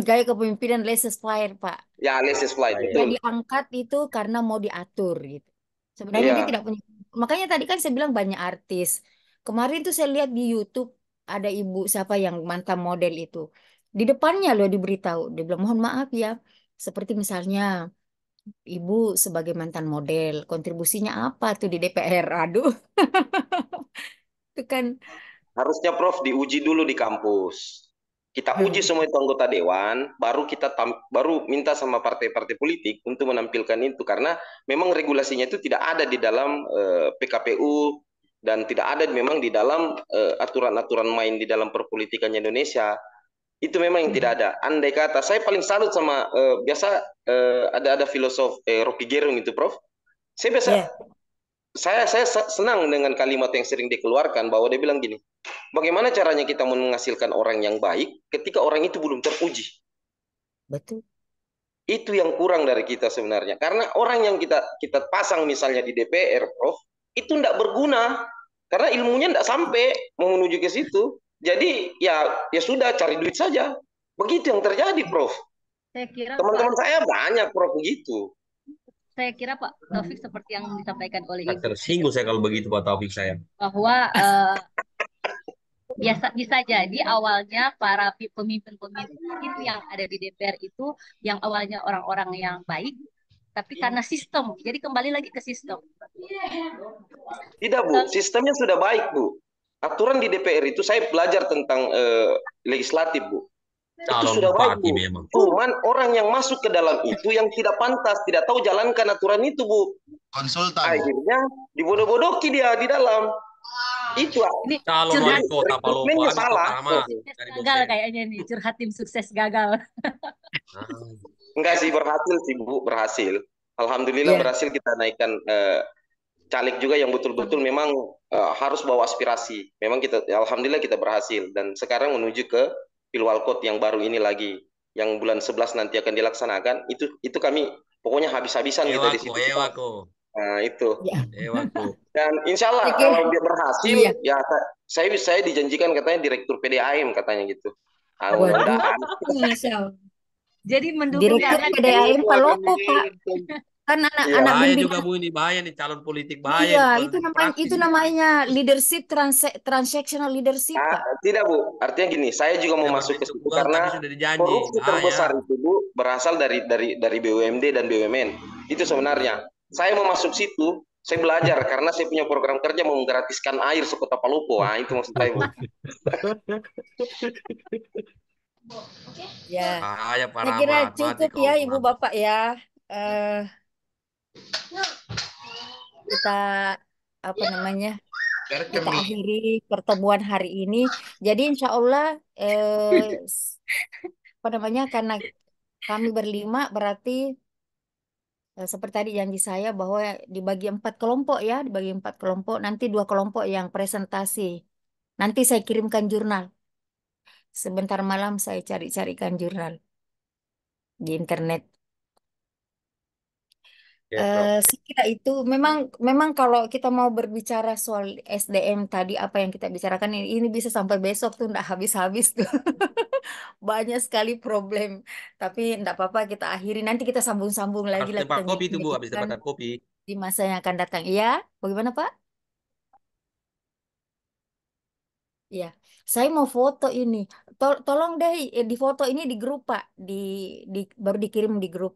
gaya kepemimpinan laissez-faire Pak. ya, Alexis Flight, Saya. Dia betul. diangkat itu karena mau diatur gitu. Sebenarnya dia Iya. tidak punya. Makanya tadi kan saya bilang banyak artis. Kemarin tuh saya lihat di YouTube ada ibu siapa yang mantan model itu. Di depannya loh diberitahu. Dia bilang mohon maaf ya. Seperti misalnya ibu sebagai mantan model, kontribusinya apa tuh di DPR? Aduh, itu kan. Harusnya Prof diuji dulu di kampus. Kita uji semua itu anggota dewan, baru baru minta sama partai-partai politik untuk menampilkan itu karena memang regulasinya itu tidak ada di dalam PKPU dan tidak ada memang di dalam aturan-aturan main di dalam perpolitikan Indonesia. Itu memang yang tidak ada. Andai kata saya paling salut sama biasa ada filosof Rocky Gerung itu, Prof. Saya biasa Ya, saya senang dengan kalimat yang sering dikeluarkan bahwa dia bilang gini, bagaimana caranya kita menghasilkan orang yang baik ketika orang itu belum teruji? betul. Itu yang kurang dari kita sebenarnya. Karena orang yang kita pasang misalnya di DPR, Prof, itu tidak berguna karena ilmunya tidak sampai mau menuju ke situ. Jadi ya sudah cari duit saja. Begitu yang terjadi, Prof. Saya kira Teman-teman Pak, saya banyak, Prof, begitu. saya kira Pak Taufik seperti yang disampaikan oleh Ibu Tersinggung saya kalau begitu Pak Taufik saya. bahwa bisa jadi awalnya para pemimpin-pemimpin yang ada di DPR itu yang awalnya orang-orang yang baik, tapi karena sistem, jadi kembali lagi ke sistem. Tidak, Bu. Sistemnya sudah baik, Bu. aturan di DPR itu saya belajar tentang legislatif, Bu. Itu Calon sudah baik, bupati Bu. memang. Cuman orang yang masuk ke dalam itu yang tidak pantas, tidak tahu jalankan aturan itu, Bu. Konsultan. Akhirnya dibodoh-bodoki dia di dalam. Itu Ini Calon curhat wali kota Palopo rekrutmennya habis salah. pertama sukses dari gagal dosen. kayaknya nih, curhat tim sukses gagal. Ah, Enggak sih, berhasil sih, Bu, berhasil. Alhamdulillah Ya. berhasil kita naikkan caleg juga yang betul-betul memang harus bawa aspirasi. Memang kita, alhamdulillah kita berhasil. Dan sekarang menuju ke Pilwalkot yang baru ini lagi, yang bulan 11 nanti akan dilaksanakan. Itu kami pokoknya habis-habisan kita di situ. Ewako. Nah, itu. Ya. Ewako. Dan insya Allah Saya kira- kalau dia berhasil, Iya. ya saya dijanjikan katanya direktur PDAM katanya gitu. Ah, Waduh. mudah-mudahan. Masya Allah. Jadi mendukung Direktur karena PDAM Palopo, Pak. Kan Iya. anak-anak Bahaya bimbing. juga Bu ini, bahaya nih calon politik bahaya. Iya, kalau itu praktis. namanya leadership transactional leadership, Pak. Tidak, Bu. Artinya gini, saya juga mau Tidak masuk ke berbentuk situ uang, karena tapi sudah dijanji. korupsi Bahaya. terbesar itu, Bu, berasal dari BUMD dan BUMN. Itu sebenarnya. Saya mau masuk situ, saya belajar karena saya punya program kerja mau menggratiskan air sekota Palopo. Nah, itu maksud saya, Bu. Ya. Bahaya Saya para kira amat. cukup Mati ya kau, Ibu Bang. Bapak ya. Kita apa namanya? Kita akhiri pertemuan hari ini. Jadi insya Allah apa namanya, karena kami berlima berarti seperti tadi janji saya bahwa dibagi 4 kelompok ya, dibagi 4 kelompok. Nanti 2 kelompok yang presentasi. Nanti saya kirimkan jurnal. Sebentar malam saya cari-carikan jurnal di internet. Ya, Prof. Saya kira itu memang kalau kita mau berbicara soal SDM tadi apa yang kita bicarakan ini bisa sampai besok tuh nggak habis-habis tuh. Banyak sekali problem. Tapi nggak apa-apa kita akhiri. Nanti kita sambung-sambung lagi Harus lah, tempat kita kopi itu Bu, habis meeting-meetingkan tempat kopi. di masa yang akan datang. Iya, bagaimana Pak? Iya, saya mau foto ini. Tolong deh di foto ini di grup Pak, baru dikirim di grup.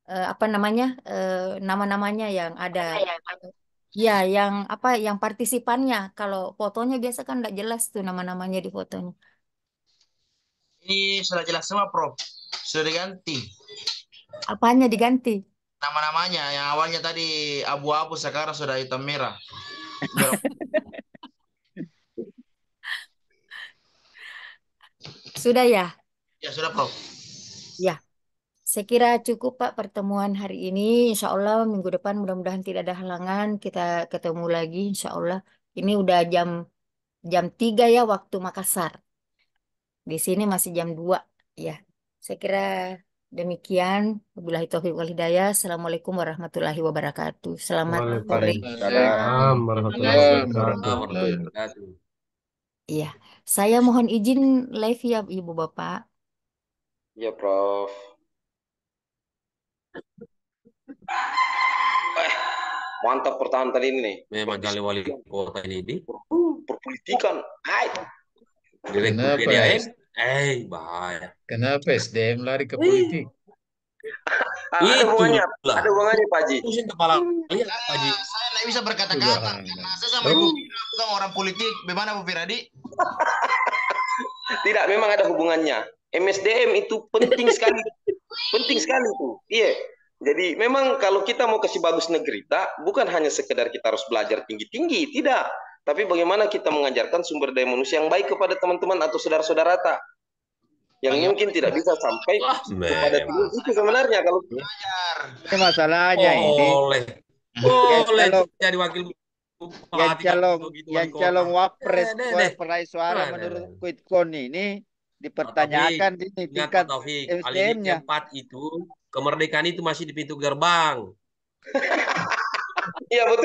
Apa namanya? Nama-namanya yang ada. Ya, yang apa? Yang partisipannya. Kalau fotonya biasa kan nggak jelas tuh nama-namanya di fotonya. Ini sudah jelas semua, Prof. Sudah diganti. Apanya diganti? Nama-namanya yang awalnya tadi abu-abu sekarang sudah hitam merah. Merah. Sudah ya? Ya sudah, Prof. Ya. Saya kira cukup Pak pertemuan hari ini. Insya Allah minggu depan mudah-mudahan tidak ada halangan. Kita ketemu lagi insya Allah. Ini udah jam 3 ya waktu Makassar. Di sini masih jam 2 ya. Saya kira demikian. Wabillahi taufiq wal hidayah. Assalamualaikum warahmatullahi wabarakatuh. Selamat sore. Waalaikumsalam warahmatullahi wabarakatuh. Warahmatullahi wabarakatuh. Iya. Saya mohon izin live ya Ibu Bapak. Ya, Prof. Mantap pertahanan tadi ini nih. Memang kali wali kota ini di Perpolitikan. Hai. direktur Kenapa PDAM. Bahaya. Kenapa SDM lari ke politik? Ada hubungannya. Itulah. Ada hubungannya, Pak Haji. Pusing kepala lihat Pak Haji. Saya tidak bisa berkata-kata. Karena saya sama Ibu Fira bukan orang politik. Bagaimana Bu Firadi? Tidak, memang ada hubungannya. MSDM itu penting sekali. Penting sekali tuh. Iya. Jadi memang kalau kita mau kasih bagus negeri, bukan hanya sekedar kita harus belajar tinggi-tinggi, tidak. Tapi bagaimana kita mengajarkan sumber daya manusia yang baik kepada teman-teman atau saudara-saudara yang mungkin tidak bisa sampai kepada memang. itu sebenarnya kalau Ini masalahnya ini Boleh. Boleh jadi wakil bupati yang calon wapres Deh. peraih suara Nah, menurut nah. Quick Count ini dipertanyakan ini Ingat tingkat Pak Taufik, alibi SDM-nya. keempat itu kemerdekaan itu masih di pintu gerbang. iya betul